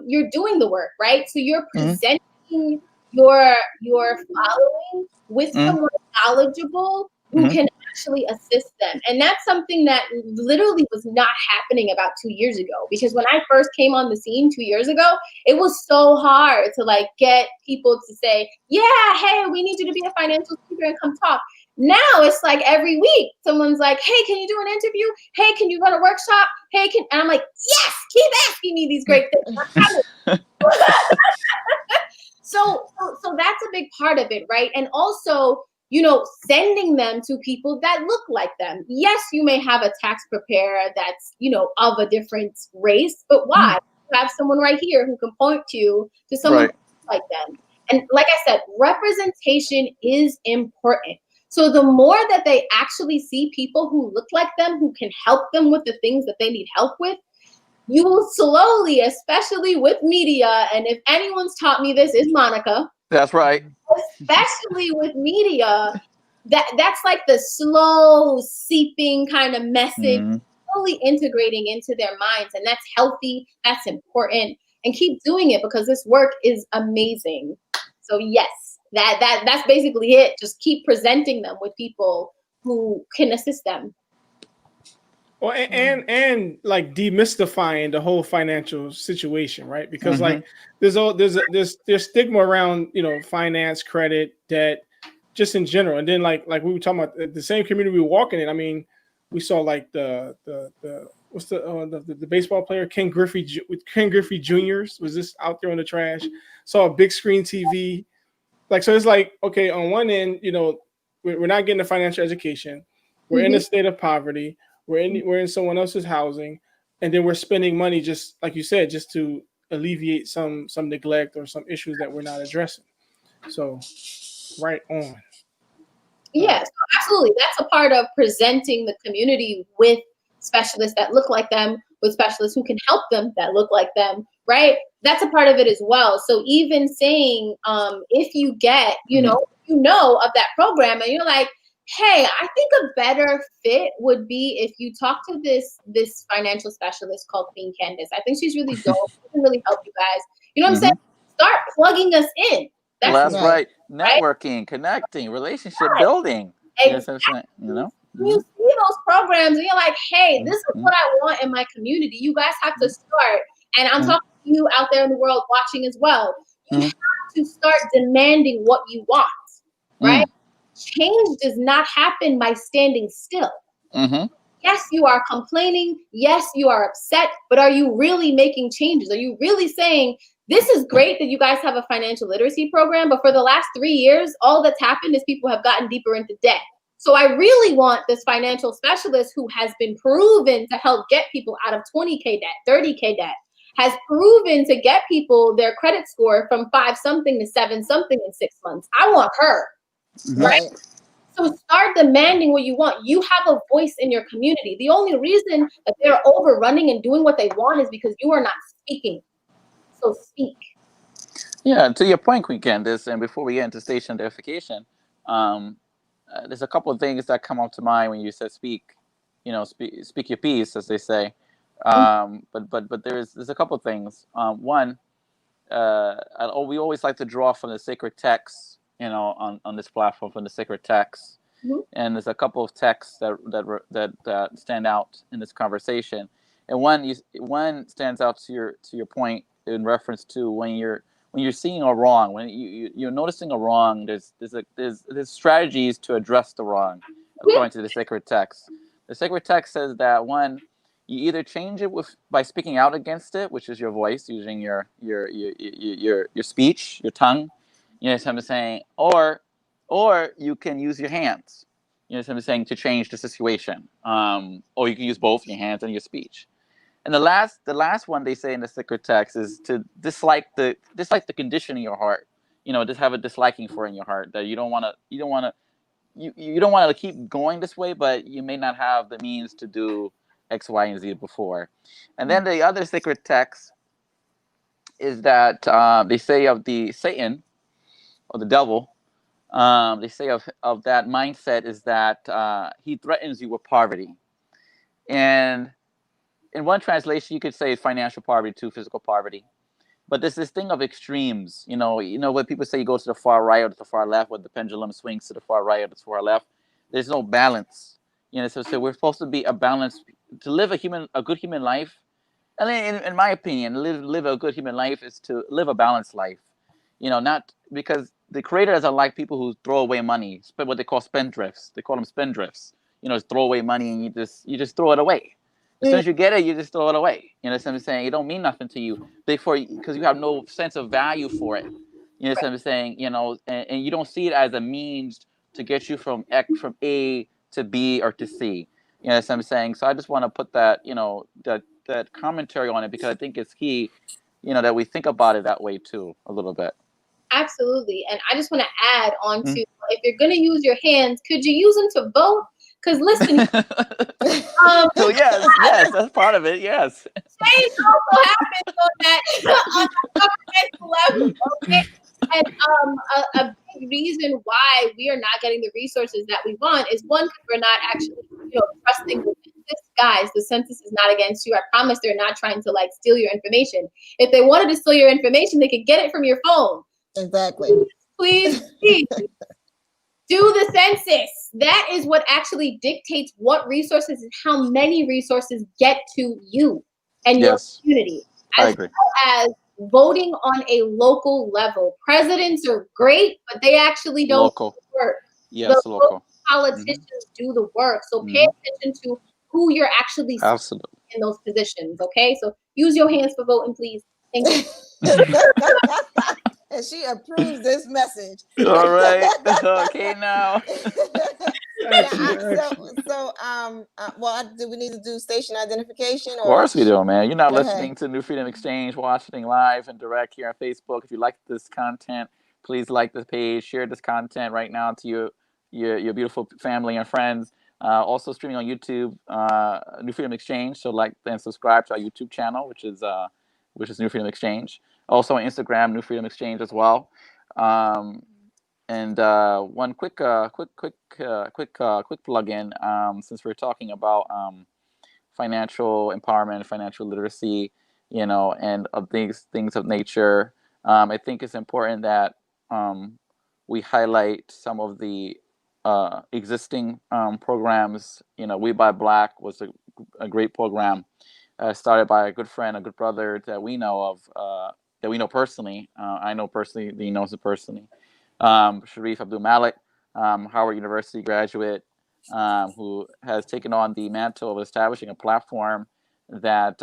you're doing the work, right? So you're presenting your following with someone knowledgeable who can actually assist them. And that's something that literally was not happening about 2 years ago. Because when I first came on the scene 2 years ago, it was so hard to like get people to say, yeah, hey, we need you to be a financial speaker and come talk. Now it's like every week someone's like, hey, can you do an interview? Hey, can you run a workshop? Hey, and I'm like, yes, keep asking me these great things. So that's a big part of it, right? And also, you know, sending them to people that look like them. Yes, you may have a tax preparer that's, you know, of a different race, but why? You have someone right here who can point you to someone like them. And like I said, representation is important. So the more that they actually see people who look like them, who can help them with the things that they need help with, you will slowly, especially with media, and if anyone's taught me this, is Monica. That's right. Especially with media, that's like the slow seeping kind of message, slowly integrating into their minds, and that's healthy, that's important, and keep doing it because this work is amazing. So yes, that's basically it. Just keep presenting them with people who can assist them. Well, and like demystifying the whole financial situation, right? Because like there's stigma around, you know, finance, credit, debt, just in general. And then like we were talking about the same community we were walking in. I mean, we saw like the what's the baseball player Ken Griffey Jr.'s was this out there on the trash. Saw a big screen TV. Like, so it's like, okay, on one end, you know, we're not getting a financial education. We're in a state of poverty. We're in someone else's housing, and then we're spending money, just like you said, just to alleviate some neglect or some issues that we're not addressing. So, right on. Yes, absolutely. That's a part of presenting the community with specialists that look like them, with specialists who can help them that look like them, right? That's a part of it as well. So even saying, if you get, you know of that program and you're like, hey, I think a better fit would be if you talk to this financial specialist called Queen Candace. I think she's really dope. She can really help you guys. You know what I'm saying? Start plugging us in. That's right. Networking, connecting, relationship building. Exactly. You know? You see those programs and you're like, hey, this is what I want in my community. You guys have to start. And I'm talking to you out there in the world watching as well. You have to start demanding what you want, right? Change does not happen by standing still. Yes, you are complaining. Yes, you are upset. But are you really making changes? Are you really saying, this is great that you guys have a financial literacy program, but for the last 3 years, all that's happened is people have gotten deeper into debt. So I really want this financial specialist who has been proven to help get people out of 20K debt, 30K debt, has proven to get people their credit score from 5-something to 7-something in 6 months. I want her. Right? So start demanding what you want. You have a voice in your community. The only reason that they're overrunning and doing what they want is because you are not speaking. So speak. Yeah, to your point, Queen Candace, and before we get into station identification, there's a couple of things that come up to mind when you said speak. You know, speak your piece, as they say. But there's a couple of things. One, we always like to draw from the sacred texts. You know, on this platform, from the sacred texts, and there's a couple of texts that stand out in this conversation, and one stands out to your point in reference to when you're seeing a wrong, when you're noticing a wrong. There's strategies to address the wrong, according to the sacred text. The sacred text says that one, you either change it by speaking out against it, which is your voice, using your speech, your tongue. You know what I'm saying? Or you can use your hands. You know what I'm saying, to change the situation. Or you can use both your hands and your speech. And the last one they say in the sacred text is to dislike the condition in your heart. You know, just have a disliking for it in your heart, that you don't want to keep going this way, but you may not have the means to do X, Y, and Z before. And then the other sacred text is that they say of the Satan or the devil. They say of that mindset is that he threatens you with poverty. And in one translation, you could say financial poverty too, physical poverty. But there's this thing of extremes. You know when people say you go to the far right or to the far left, when the pendulum swings to the far right or to the far left, there's no balance. So we're supposed to be a balance to live a good human life. And in my opinion, live a good human life is to live a balanced life. Not because the Creator doesn't like people who throw away money, what they call spendthrifts. They call them spendthrifts. Throw away money and you just throw it away. As soon as you get it, you just throw it away. You know what I'm saying? It don't mean nothing to you because you have no sense of value for it. You know what I'm saying? And you don't see it as a means to get you from A to B or to C. You know what I'm saying? So I just want to put that, that commentary on it because I think it's key, that we think about it that way too, a little bit. Absolutely. And I just want to add on to, if you're going to use your hands, could you use them to vote? Because listen, so yes, that's part of it. Yes, change also happens on the governmental level. Okay, and a big reason why we are not getting the resources that we want is one, because we're not actually, trusting the census. Guys, the census is not against you. I promise they're not trying to steal your information. If they wanted to steal your information, they could get it from your phone. Exactly. Please. Do the census. That is what actually dictates what resources and how many resources get to you and your community. As well as voting on a local level. Presidents are great, but they actually don't do the work. Yes, the local politicians do the work. So pay attention to who you're actually in those positions. Okay, so use your hands for voting, please. Thank you. And she approves this message. All right. Okay, now. Do we need to do station identification? Of course we do, man. You're not listening to New Freedom Exchange, watching live and direct here on Facebook. If you like this content, please like this page, share this content right now to your beautiful family and friends. Also streaming on YouTube, New Freedom Exchange. So like and subscribe to our YouTube channel, which is New Freedom Exchange. Also on Instagram, New Freedom Exchange as well. And one quick plug-in, since we're talking about financial empowerment, financial literacy, and of these things of nature. I think it's important that we highlight some of the existing programs. We Buy Black was a great program started by a good friend, a good brother that we know of. That we know personally. I know personally, he knows it personally. Sharif Abdul Malik, Howard University graduate, who has taken on the mantle of establishing a platform that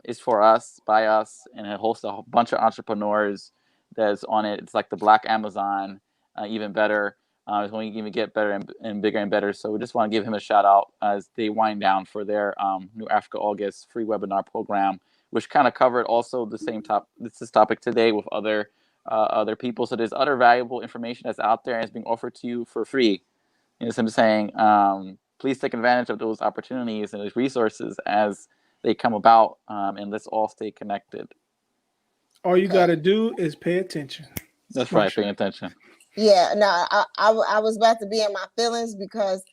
is for us, by us, and it hosts a bunch of entrepreneurs that's on it. It's like the Black Amazon, even better. It's going to even get better and bigger and better. So we just want to give him a shout out as they wind down for their New Africa August free webinar program, which kind of covered also the same this topic today with other people. So there's other valuable information that's out there and it's being offered to you for free. You know what I'm saying? Please take advantage of those opportunities and those resources as they come about, and let's all stay connected. All you got to do is pay attention. That's right, paying attention. Yeah, no, I was about to be in my feelings because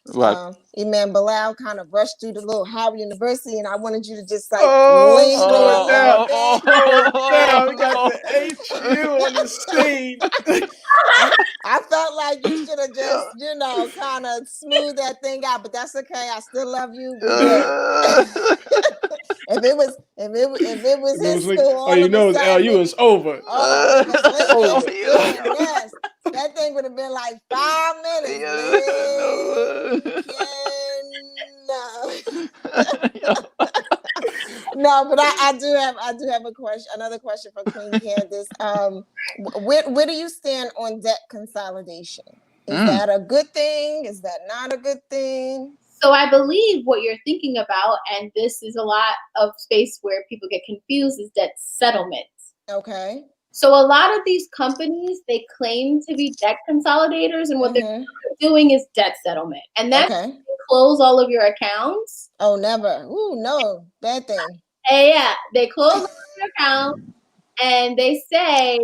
Imam Bilal kind of rushed through the little Howard University, and I wanted you to just linger down. We got the HU on the scene. I felt like you should have just, kind of smoothed that thing out, but that's okay. I still love you. If it was his school, LU is over. Yes. That thing would have been like 5 minutes. No, but I do have a question. Another question for Queen Candace. Where do you stand on debt consolidation? Is that a good thing? Is that not a good thing? So I believe what you're thinking about, and this is a lot of space where people get confused, is debt settlement. Okay. So a lot of these companies, they claim to be debt consolidators, and what they're doing is debt settlement. And that's close all of your accounts. Oh, never. Ooh, no, bad thing. And yeah, they close all of your accounts. And they say,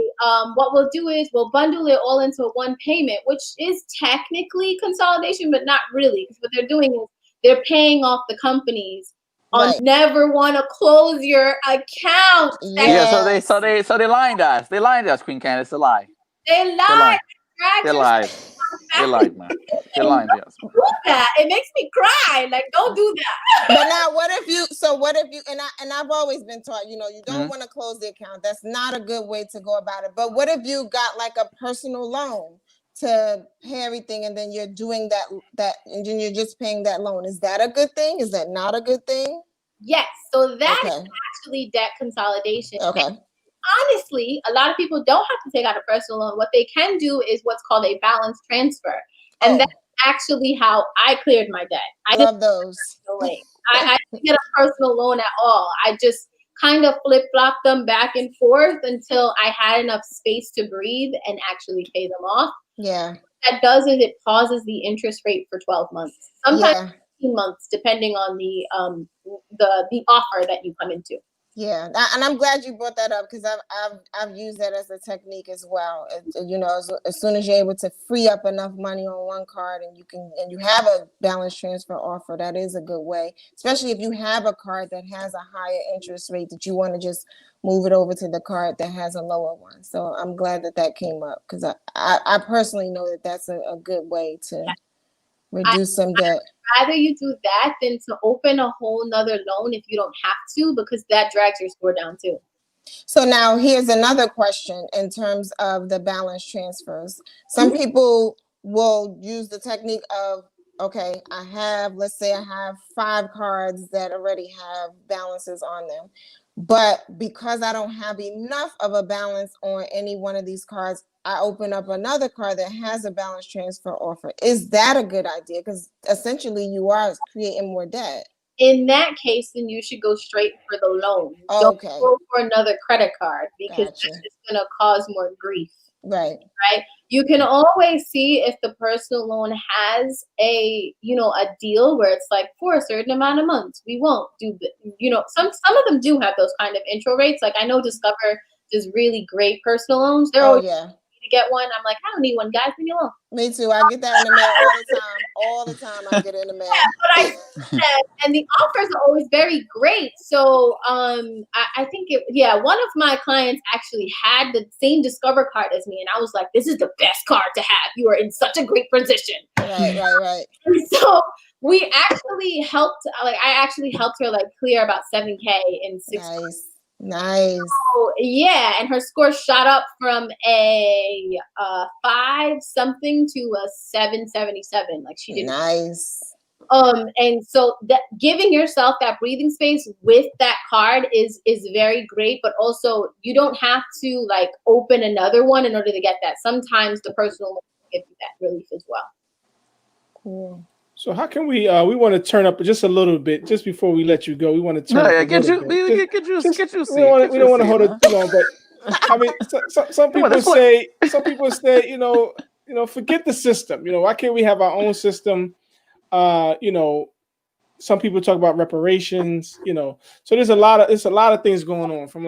what we'll do is we'll bundle it all into one payment, which is technically consolidation, but not really. Because what they're doing is they're paying off the companies on never want to close your account. Yeah, so they lied to us. They lied to us, Queen Candace. They lied. They lied. They lied. They lied, man. They lied to us. Do that. It makes me cry. Like, don't do that. But now, what if you? And I've always been taught, you don't want to close the account. That's not a good way to go about it. But what if you got like a personal loan to pay everything, and then you're doing that, and then you're just paying that loan? Is that a good thing? Is that not a good thing? Yes. So that is actually debt consolidation. Okay. And honestly, a lot of people don't have to take out a personal loan. What they can do is what's called a balance transfer. And that's actually how I cleared my debt. I love those. I didn't get a personal loan at all. I just kind of flip-flopped them back and forth until I had enough space to breathe and actually pay them off. Yeah. What that does is it pauses the interest rate for 12 months. Sometimes 15 months, depending on the offer that you come into. Yeah, and I'm glad you brought that up, because I've used that as a technique as well. As soon as you're able to free up enough money on one card, and you have a balance transfer offer, that is a good way. Especially if you have a card that has a higher interest rate, that you want to just move it over to the card that has a lower one. So I'm glad that came up, because I personally know that that's a good way to reduce some debt. I'd rather you do that than to open a whole nother loan if you don't have to, because that drags your score down too. So now here's another question in terms of the balance transfers. Some people will use the technique of, okay, let's say I have 5 cards that already have balances on them. But because I don't have enough of a balance on any one of these cards, I open up another card that has a balance transfer offer. Is that a good idea? Because essentially you are creating more debt. In that case, then you should go straight for the loan. Don't go for another credit card, because that's just going to cause more grief. Right. You can always see if the personal loan has a deal where it's like, for a certain amount of months, we won't do the, some of them do have those kind of intro rates. Like, I know Discover does really great personal loans. They're always to get one. I'm like, I don't need one, guys. Leave me alone. Me too. I get that in the mail all the time. I get it in the mail. And the offers are always very great. So I think one of my clients actually had the same Discover card as me, and I was like, this is the best card to have. You are in such a great position. Right. And so we actually helped. I actually helped her clear about $7,000 in 6 months. Nice. So, and her score shot up from a 5 something to a 777. Like, she did nice. And so that giving yourself that breathing space with that card is very great, but also you don't have to open another one in order to get that. Sometimes the personal loan will give you that relief as well. Cool. So how can we want to turn up just a little bit just before we let you go? We want to turn up a little bit. Get you. We don't want to hold it too long, but I mean, some people say, forget the system. Why can't we have our own system? Some people talk about reparations. So there's a lot of things going on from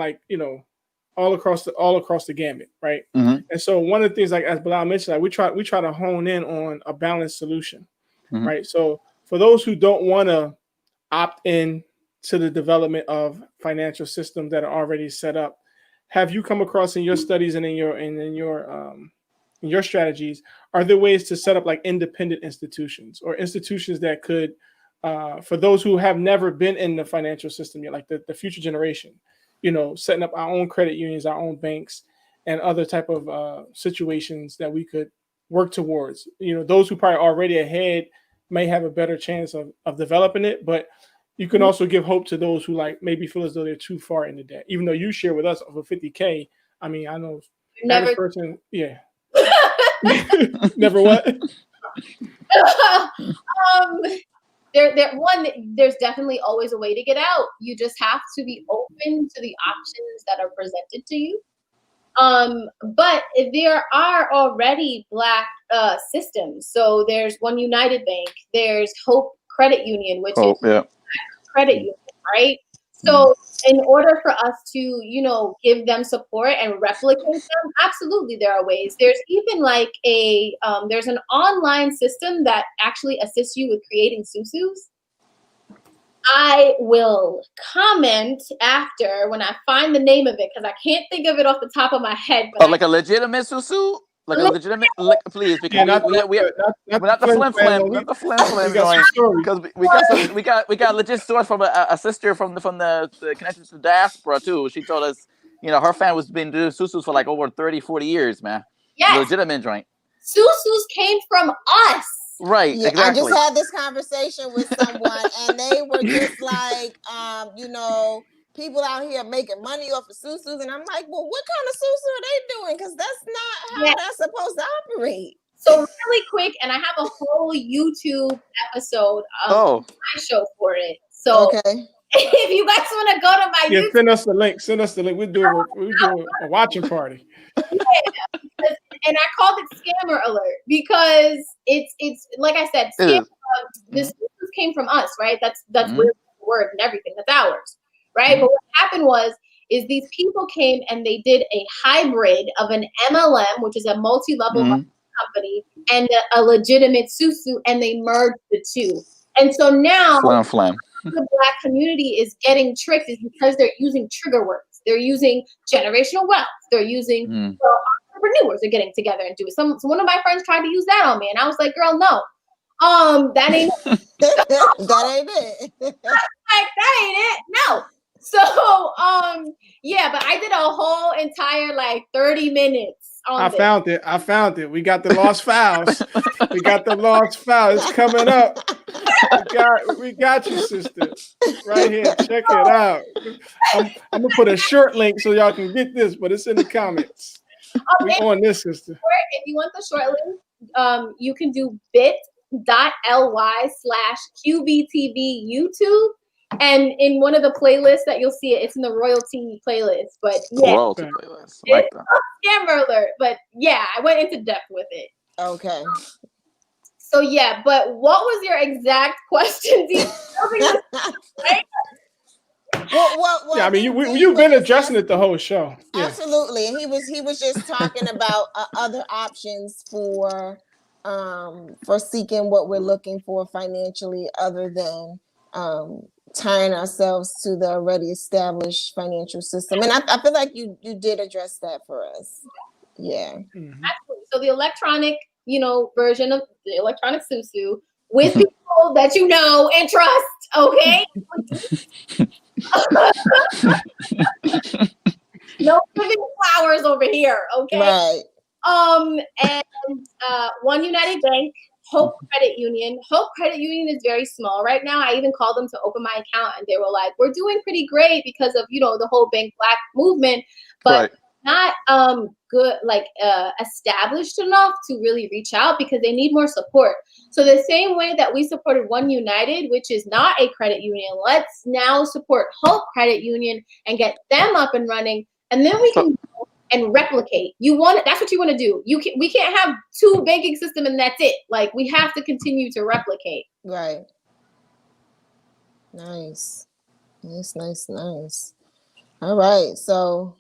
all across the gamut, right? Mm-hmm. And so one of the things, as Bilal mentioned, we try to hone in on a balanced solution. Mm-hmm. Right. So for those who don't want to opt in to the development of financial systems that are already set up, have you come across in your studies and in your strategies, are there ways to set up independent institutions or institutions that could, for those who have never been in the financial system yet, like the future generation, setting up our own credit unions, our own banks, and other type of situations that we could work towards? Those who probably already ahead may have a better chance of developing it, but you can also give hope to those who maybe feel as though they're too far into debt. Even though you share with us over $50,000, I mean, I know average person, never what? There's definitely always a way to get out. You just have to be open to the options that are presented to you. But there are already Black systems. So there's One United Bank, there's Hope credit union, which is yeah. credit union, right? So in order for us to, you know, give them support and replicate them, absolutely there are ways. There's even like there's an online system that actually assists you with creating susus. I will comment after when I find the name of it, because I can't think of it off the top of my head. But like a legitimate susu? Like a legitimate, please, because Yeah, not the flim flam, not the flim flam joint. Because we got a legit source from a sister from the connection to the diaspora too. She told us, you know, her family was been doing susus for like over 30, 40 years, man. Yes. Legitimate joint. Susus came from us. Right, Yeah, exactly. I just had this conversation with someone, and they were just like, you know, people out here making money off of susus, and I'm like, well, what kind of susu are they doing? Because that's not how that's supposed to operate. So really quick, and I have a whole YouTube episode my show for it. So if you guys want to go to my YouTube, send us the link. Send us the link. We'll do a watching party. Yeah, and I called it Scammer Alert because it's like I said, this came from us, right? That's where the word and everything. That's ours, right? But what happened is these people came and they did a hybrid of an MLM, which is a multi-level company, and a legitimate susu, and they merged the two. And so now the Black community is getting tricked is because they're using trigger words. They're using generational wealth. They're using entrepreneurs are getting together and do it. So one of my friends tried to use that on me, and I was like, "Girl, no, that ain't that ain't it. Like that ain't it. No." So yeah, but I did a whole entire like 30 minutes on I found it. We got the lost files. It's coming up. We got you, sister. Right here. Check it out. I'm gonna put a short link so y'all can get this, but it's in the comments. We on this, sister. If you want the short link, you can do bit.ly/QBTV YouTube. And in one of the playlists that you'll see it's in the royalty playlist. But yeah, royalty playlist. Like that. Scammer alert. But yeah, I went into depth with it. Okay. So yeah, but what was your exact question? Right? Well, yeah, I mean, you've been addressing it the whole show. Yeah. Absolutely, and he was just talking about other options for seeking what we're looking for financially, other than tying ourselves to the already established financial system. And I feel like you did address that for us. Yeah. Absolutely. So the electronic, version of the electronic susu with people that you know and trust. Okay. No giving flowers over here. Okay. Right. And One United Bank, Hope Credit Union. Hope Credit Union is very small right now. I even called them to open my account, and they were like, "We're doing pretty great because of the whole Bank Black movement, but not good, like established enough to really reach out because they need more support." So the same way that we supported One United, which is not a credit union, let's now support Hope Credit Union and get them up and running, and then we can go and replicate. That's what you want to do. We can't have two banking system and that's it. Like, we have to continue to replicate. Right. Nice. All right. So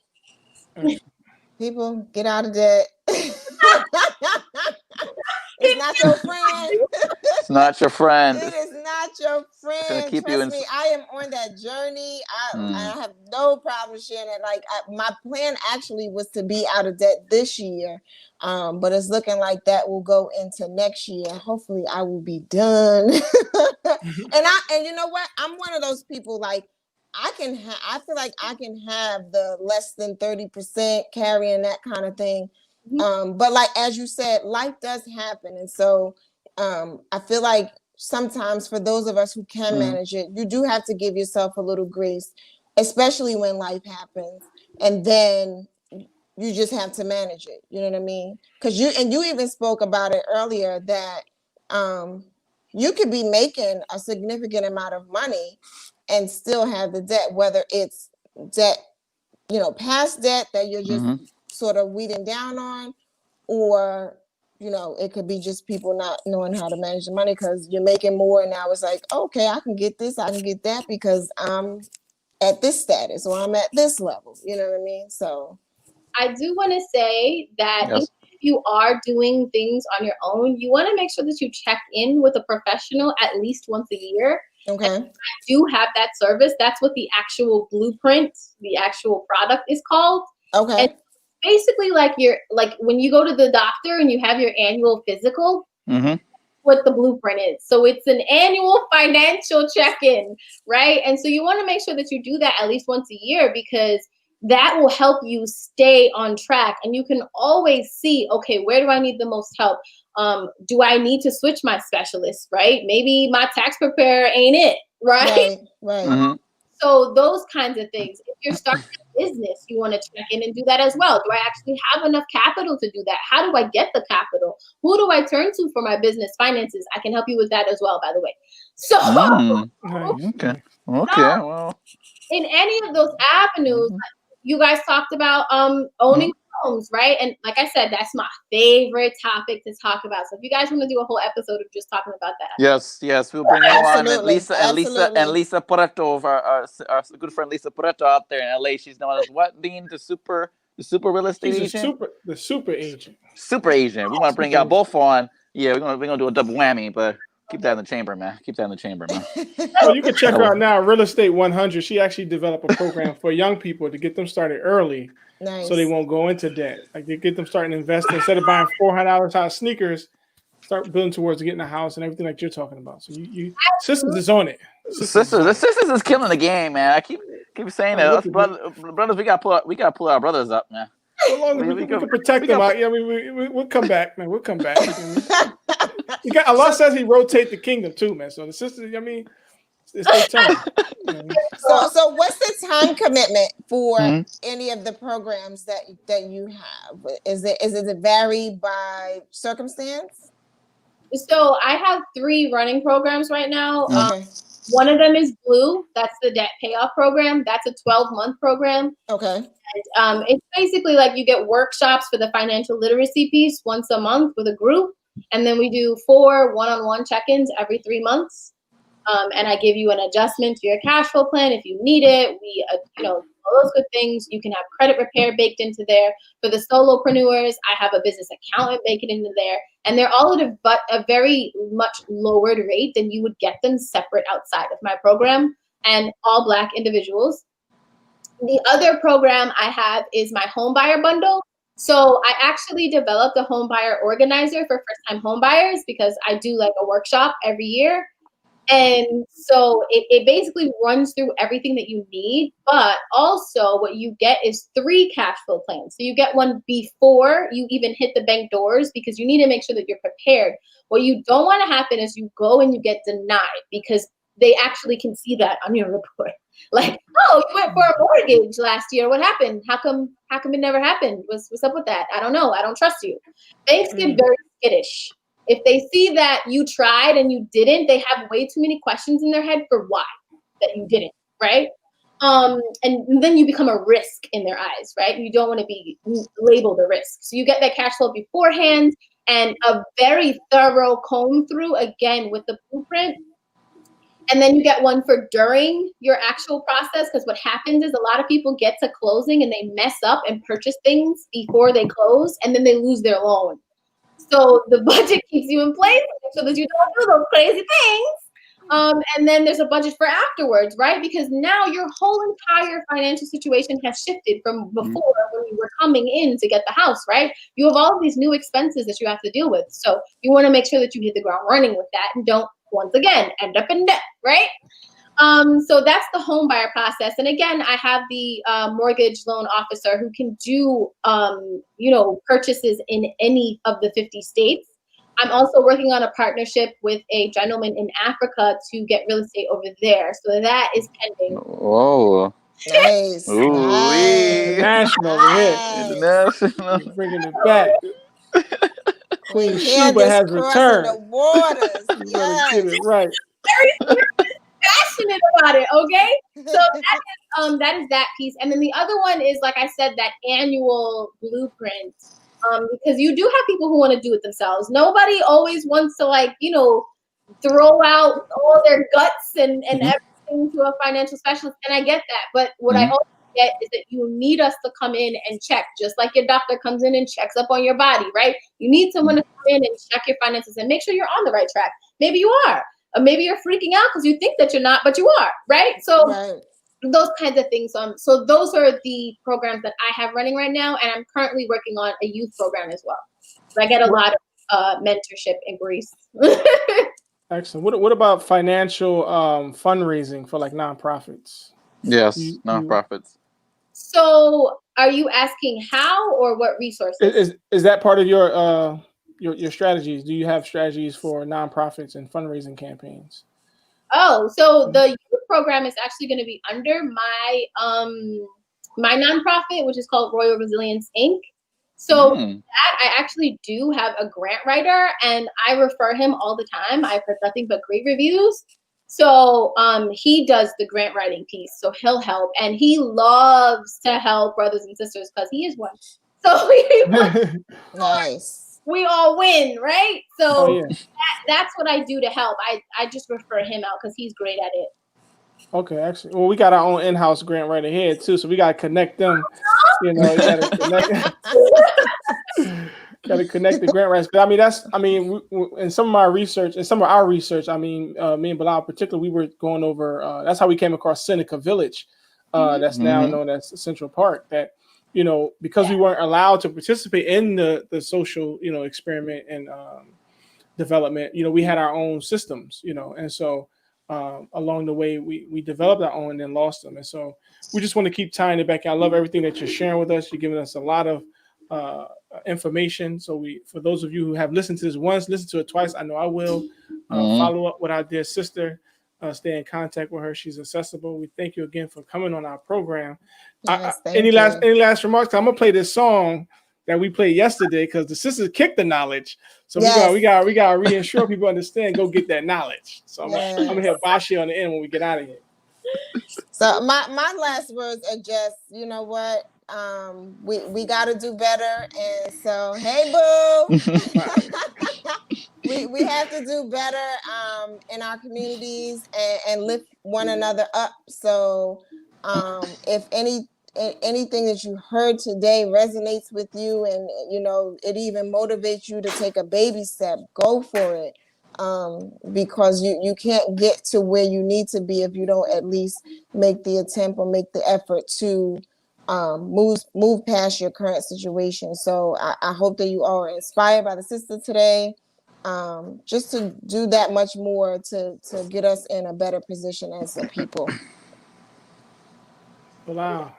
people, get out of debt. It's not your friend. It's not your friend. It is not your friend. Trust me, I am on that journey. I have no problem sharing it. Like, my plan actually was to be out of debt this year, but it's looking like that will go into next year. Hopefully, I will be done. And you know what? I'm one of those people, like, I feel like I can have the less than 30% carrying that kind of thing. But like, as you said, life does happen. And so I feel like sometimes for those of us who can manage it, you do have to give yourself a little grace, especially when life happens. And then you just have to manage it. You know what I mean? Because you even spoke about it earlier that you could be making a significant amount of money and still have the debt, whether it's debt, past debt that you're just sort of weeding down on, or you know, it could be just people not knowing how to manage the money because you're making more. And now it's like, okay, I can get this, I can get that because I'm at this status or I'm at this level. You know what I mean? So I do want to say that Yes. if you are doing things on your own, you want to make sure that you check in with a professional at least once a year. okay. And I do have that service. That's what the actual blueprint, the actual product is called. Okay. And basically like when you go to the doctor and you have your annual physical, what the blueprint is. So it's an annual financial check-in, right? And so you want to make sure that you do that at least once a year because that will help you stay on track. And you can always see, okay, where do I need the most help? Do I need to switch my specialist, right? Maybe my tax preparer ain't it, right? Right. So those kinds of things. If you're starting a business, you want to check in and do that as well. Do I actually have enough capital to do that? How do I get the capital? Who do I turn to for my business finances? I can help you with that as well, by the way. So Okay. Well, in any of those avenues, you guys talked about owning homes, right? And like I said, that's my favorite topic to talk about. So if you guys want to do a whole episode of just talking about that. yes, we'll bring you on. And Absolutely, Lisa absolutely. and Lisa Pureto, our good friend Lisa Pureto out there in LA. She's known as what, Dean? The super real estate She's agent? the super agent. Super agent. We want to bring y'all both on. Yeah, we're gonna do a double whammy, but keep that in the chamber, man. Oh, you can check her out now. Real Estate 100. She actually developed a program for young people to get them started early, Nice. so they won't go into debt. Like they get them starting to invest instead of buying $400 high sneakers. Start building towards getting a house and everything like you're talking about. So you Sisters is on it. Sisters is killing the game, man. I keep saying that. Us brothers, we got to pull our brothers up, man. As long as we can protect them out. Yeah, we'll come back, man. We'll come back. Allah says He rotate the kingdom too, man. So the sisters, I mean, it's their turn. So what's the time commitment for any of the programs that you have? Is it vary by circumstance? So I have 3 running programs right now. Okay. One of them is Blue. That's the debt payoff program. That's a 12-month program. Okay. And it's basically like you get workshops for the financial literacy piece once a month with a group. And then we do 4 one-on-one check-ins every 3 months. And I give you an adjustment to your cash flow plan if you need it. We, all those good things. You can have credit repair baked into there. For the solopreneurs, I have a business accountant baked into there. And they're all at a very much lowered rate than you would get them separate outside of my program, and all Black individuals. The other program I have is my home buyer bundle. So I actually developed a home buyer organizer for first-time home buyers because I do like a workshop every year. And so it basically runs through everything that you need, but also what you get is 3 cash flow plans. So you get one before you even hit the bank doors because you need to make sure that you're prepared. What you don't want to happen is you go and you get denied because they actually can see that on your report. Like, oh, you went for a mortgage last year. What happened? How come it never happened? What's up with that? I don't know. I don't trust you. Banks get very skittish. If they see that you tried and you didn't, they have way too many questions in their head for why that you didn't, right? And then you become a risk in their eyes, right? You don't want to be labeled a risk. So you get that cash flow beforehand and a very thorough comb through, again, with the blueprint. And then you get one for during your actual process, because what happens is a lot of people get to closing and they mess up and purchase things before they close, and then they lose their loan. So the budget keeps you in place so that you don't do those crazy things. And then there's a budget for afterwards, right? Because now your whole entire financial situation has shifted from before when you were coming in to get the house, right? You have all of these new expenses that you have to deal with. So you want to make sure that you hit the ground running with that and don't, once again, end up in debt, right? So that's the home buyer process. And again, I have the mortgage loan officer who can do, purchases in any of the 50 states. I'm also working on a partnership with a gentleman in Africa to get real estate over there. So that is pending. Whoa. Nice. International. Nice. Bringing it back. Queen Sheba has returned. The waters. Yes. Get it right. Very passionate about it, okay? So that is that piece. And then the other one is, like I said, that annual blueprint. because you do have people who want to do it themselves. Nobody always wants to, like, you know, throw out all their guts and everything to a financial specialist. And I get that. But what I also get is that you need us to come in and check, just like your doctor comes in and checks up on your body, right? You need someone to come in and check your finances and make sure you're on the right track. Maybe you are. Or maybe you're freaking out because you think that you're not, but you are, right? So those kinds of things. So those are the programs that I have running right now. And I'm currently working on a youth program as well. So I get a lot of mentorship in Greece. Excellent. What about financial fundraising for like nonprofits? Yes, nonprofits. So are you asking how or what resources? Is that part of your strategies? Do you have strategies for nonprofits and fundraising campaigns? Oh, so the youth program is actually going to be under my my nonprofit, which is called Royal Resilience Inc. So that I actually do have a grant writer, and I refer him all the time. I've heard nothing but great reviews. So he does the grant writing piece, so he'll help, and he loves to help brothers and sisters because he is one. So nice. We all win, right? So that's what I do to help. I just refer him out because he's great at it. Okay, actually, well, we got our own in-house grant writer here too, so we gotta connect them. You know, you gotta connect the grant writers. But I mean, in some of our research, I mean, me and Bilal in particular, we were going over. That's how we came across Seneca Village, that's now known as Central Park. That, you know, because we weren't allowed to participate in the social, you know, experiment and development, you know, we had our own systems, you know, and so along the way we developed our own and then lost them. And so we just want to keep tying it back. I love everything that you're sharing with us. You're giving us a lot of information. So for those of you who have listened to this once, listen to it twice, I know I will. Follow up with our dear sister. Stay in contact with her. She's accessible. We thank you again for coming on our program. Yes, any last remarks? I'm gonna play this song that we played yesterday because the sisters kicked the knowledge. So we got to reassure people understand. Go get that knowledge. So I'm gonna hit Bashi on the end when we get out of here. So my last words are just, you know what, we got to do better, and so hey boo. We have to do better in our communities and lift one another up. So if anything that you heard today resonates with you, and you know it even motivates you to take a baby step, go for it, because you can't get to where you need to be if you don't at least make the attempt or make the effort to move past your current situation. So I hope that you all are inspired by the sister today. Just to do that much more to get us in a better position as a people. Wow.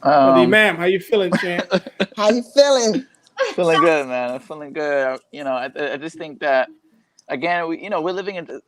Ma'am, how you feeling, champ? How you feeling? Feeling good, man. I'm feeling good. You know, I just think that, again, we're living in.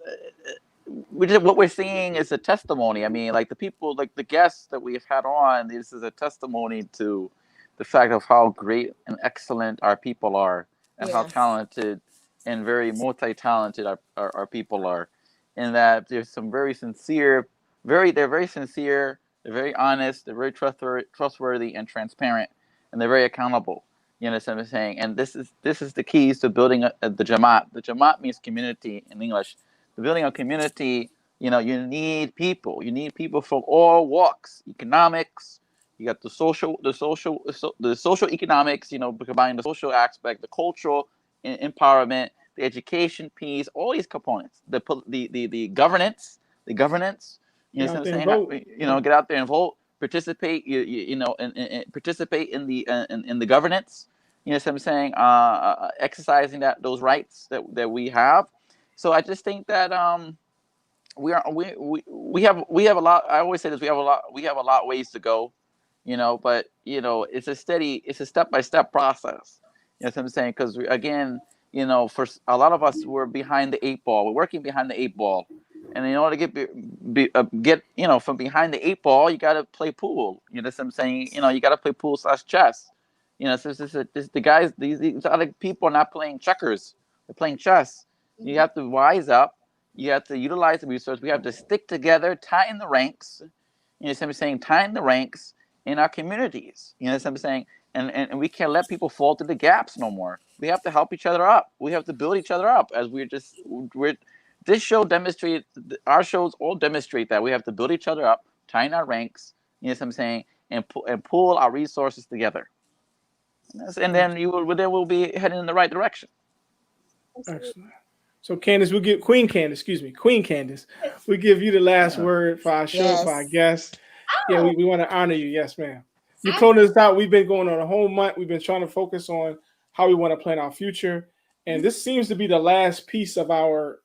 What we're seeing is a testimony. I mean, like the people, like the guests that we've had on, this is a testimony to the fact of how great and excellent our people are, and how talented and very multi-talented our people are, and that there's some very sincere, they're very sincere, they're very honest, they're very trustworthy and transparent, and they're very accountable. You understand what I'm saying? And this is the keys to building the Jamaat. The Jamaat means community in English. The building a community, you know, you need people. You need people from all walks, economics. You got the social economics. You know, combining the social aspect, the cultural empowerment, the education piece, all these components. The governance. You know what I'm saying? You know, get out there and vote. Participate. You know, and participate in the governance. You know what I'm saying? Exercising those rights that we have. So I just think that we have a lot. I always say this: we have a lot ways to go, you know. But you know, it's a step-by-step process. You know what I'm saying? Because again, you know, for a lot of us, we're behind the 8 ball. We're working behind the 8 ball, and in order to get you know from behind the 8 ball, you got to play pool. You know what I'm saying? You know, you got to play pool / chess. You know, so the guys, these other people are not playing checkers; they're playing chess. You have to wise up. You have to utilize the resource. We have to stick together, tighten the ranks. You know what I'm saying? Tighten the ranks in our communities. You know what I'm saying? and we can't let people fall through the gaps no more. We have to help each other up. We have to build each other up as this show demonstrates, our shows all demonstrate that we have to build each other up, tighten our ranks, you know what I'm saying, and pull our resources together. And then we'll be heading in the right direction. Excellent. So Candace, Queen Candace, we give you the last word for our show, for our guests. Yeah, we want to honor you. Yes, ma'am. You closing us out. We've been going on a whole month. We've been trying to focus on how we want to plan our future. And this seems to be the last piece of our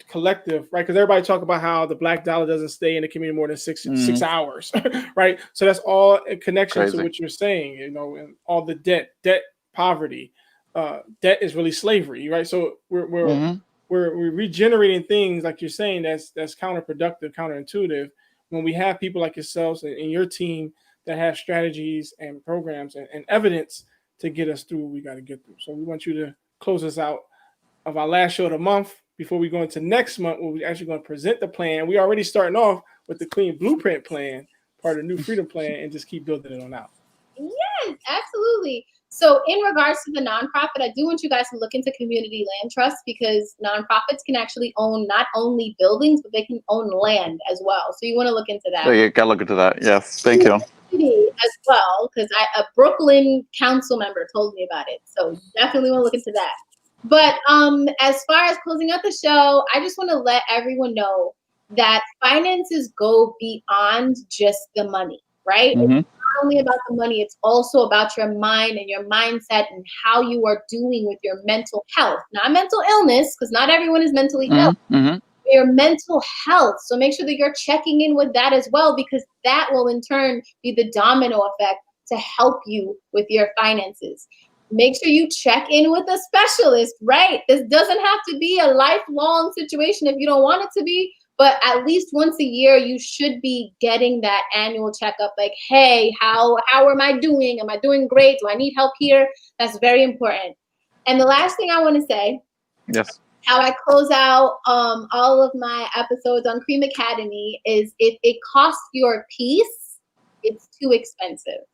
collective, right? Because everybody talk about how the black dollar doesn't stay in the community more than six hours, right? So that's all in connection to what you're saying, you know, and all the debt, poverty. Debt is really slavery, right? So we're regenerating things like you're saying that's counterproductive, counterintuitive. When we have people like yourselves and your team that have strategies and programs and evidence to get us through what we got to get through. So we want you to close us out of our last show of the month before we go into next month, where we're actually going to present the plan. We already starting off with the Clean Blueprint plan, part of the New Freedom Plan, and just keep building it on out. Yes, absolutely. So in regards to the nonprofit, I do want you guys to look into community land trusts, because nonprofits can actually own not only buildings, but they can own land as well. So you want to look into that. So you got to look into that. Yes, thank you. As well, because a Brooklyn council member told me about it. So definitely want to look into that. But as far as closing out the show, I just want to let everyone know that finances go beyond just the money, right? It's not only about the money, it's also about your mind and your mindset and how you are doing with your mental health. Not mental illness, because not everyone is mentally ill. Your mental health. So make sure that you're checking in with that as well, because that will in turn be the domino effect to help you with your finances. Make sure you check in with a specialist, right? This doesn't have to be a lifelong situation if you don't want it to be, but at least once a year, you should be getting that annual checkup. Like, hey, how am I doing? Am I doing great? Do I need help here? That's very important. And the last thing I want to say, how I close out all of my episodes on Cream Academy, is if it costs your peace, it's too expensive.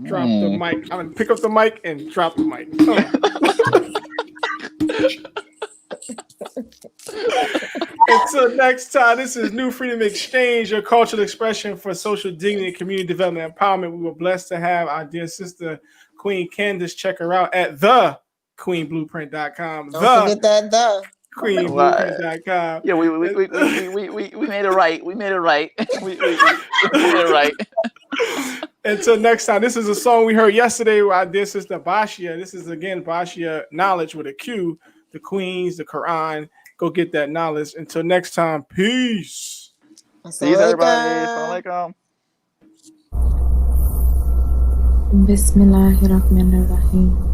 Drop the mic. I'm gonna pick up the mic and drop the mic. Until next time, this is New Freedom Exchange, your cultural expression for social dignity and community development and empowerment. We were blessed to have our dear sister, Queen Candace. Check her out at thequeenblueprint.com. Don't forget that queenblueprint.com. Yeah, we made it right. We made it right. we made it right. Until next time, this is a song we heard yesterday with our dear sister Bashia. This is again Bashia Knowledge with a Q, the Queens, the Quran. Go get that knowledge. Until next time, peace. Peace, everybody. Assalamualaikum. Bismillahirrahmanirrahim.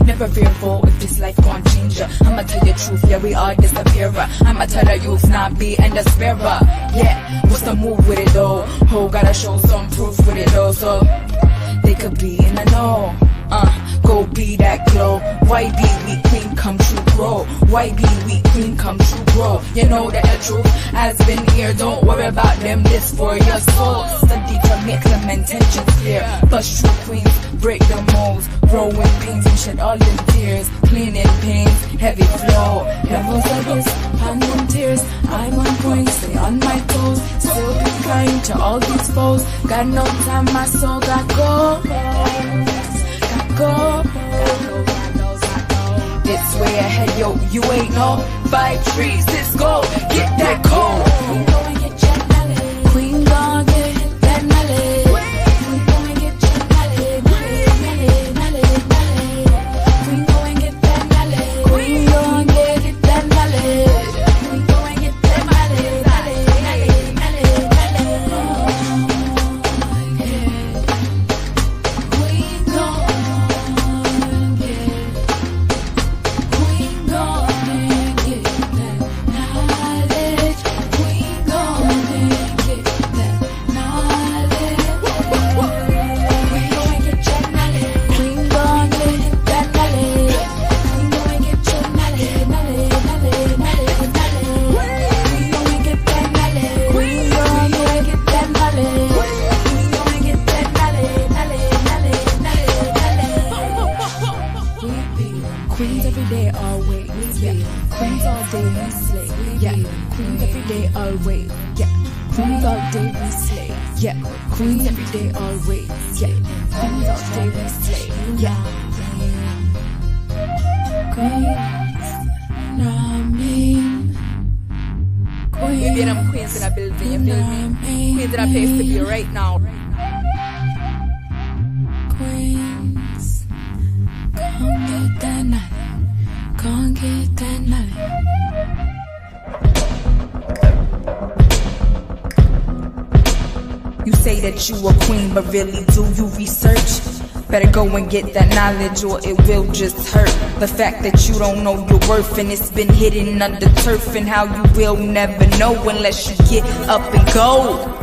Never fearful if this life gon' change her. I'ma tell you the truth, yeah, we all disappearer. I'ma tell the youth not be and despairer. Yeah, what's the move with it though? Oh, gotta show some proof with it though, so they could be in the know. Go be that glow. Why be we queen come true grow? Why be we queen come true grow? You know that the truth has been here. Don't worry about them, this for your soul. Study to make them intentions clear. Bust true queens, break the molds, grow in pains and shed all them tears. Clean in pains, heavy flow. Levels of this, hand them tears. I'm on point, stay on my toes. Still be kind to all these foes. Got no time, my soul got go. It's way ahead, yo, you ain't no 5 trees, let's go, get that cold. Queen gon' get that knowledge. Queen gon' get your knowledge. Queen gon' get that knowledge. Queen gon' get that knowledge. day, always. Yeah, queens all day we slay. Yeah, queens every day, always. Yeah, queens all day we slay. Yeah, queens, know what I mean? Maybe them queens in a building, you feel me? Queens in a place to be right now. Queens, come get that night. Come get that night. You say that you a queen, but really do you research? Better go and get that knowledge or it will just hurt. The fact that you don't know your worth and it's been hidden under turf, and how you will never know unless you get up and go.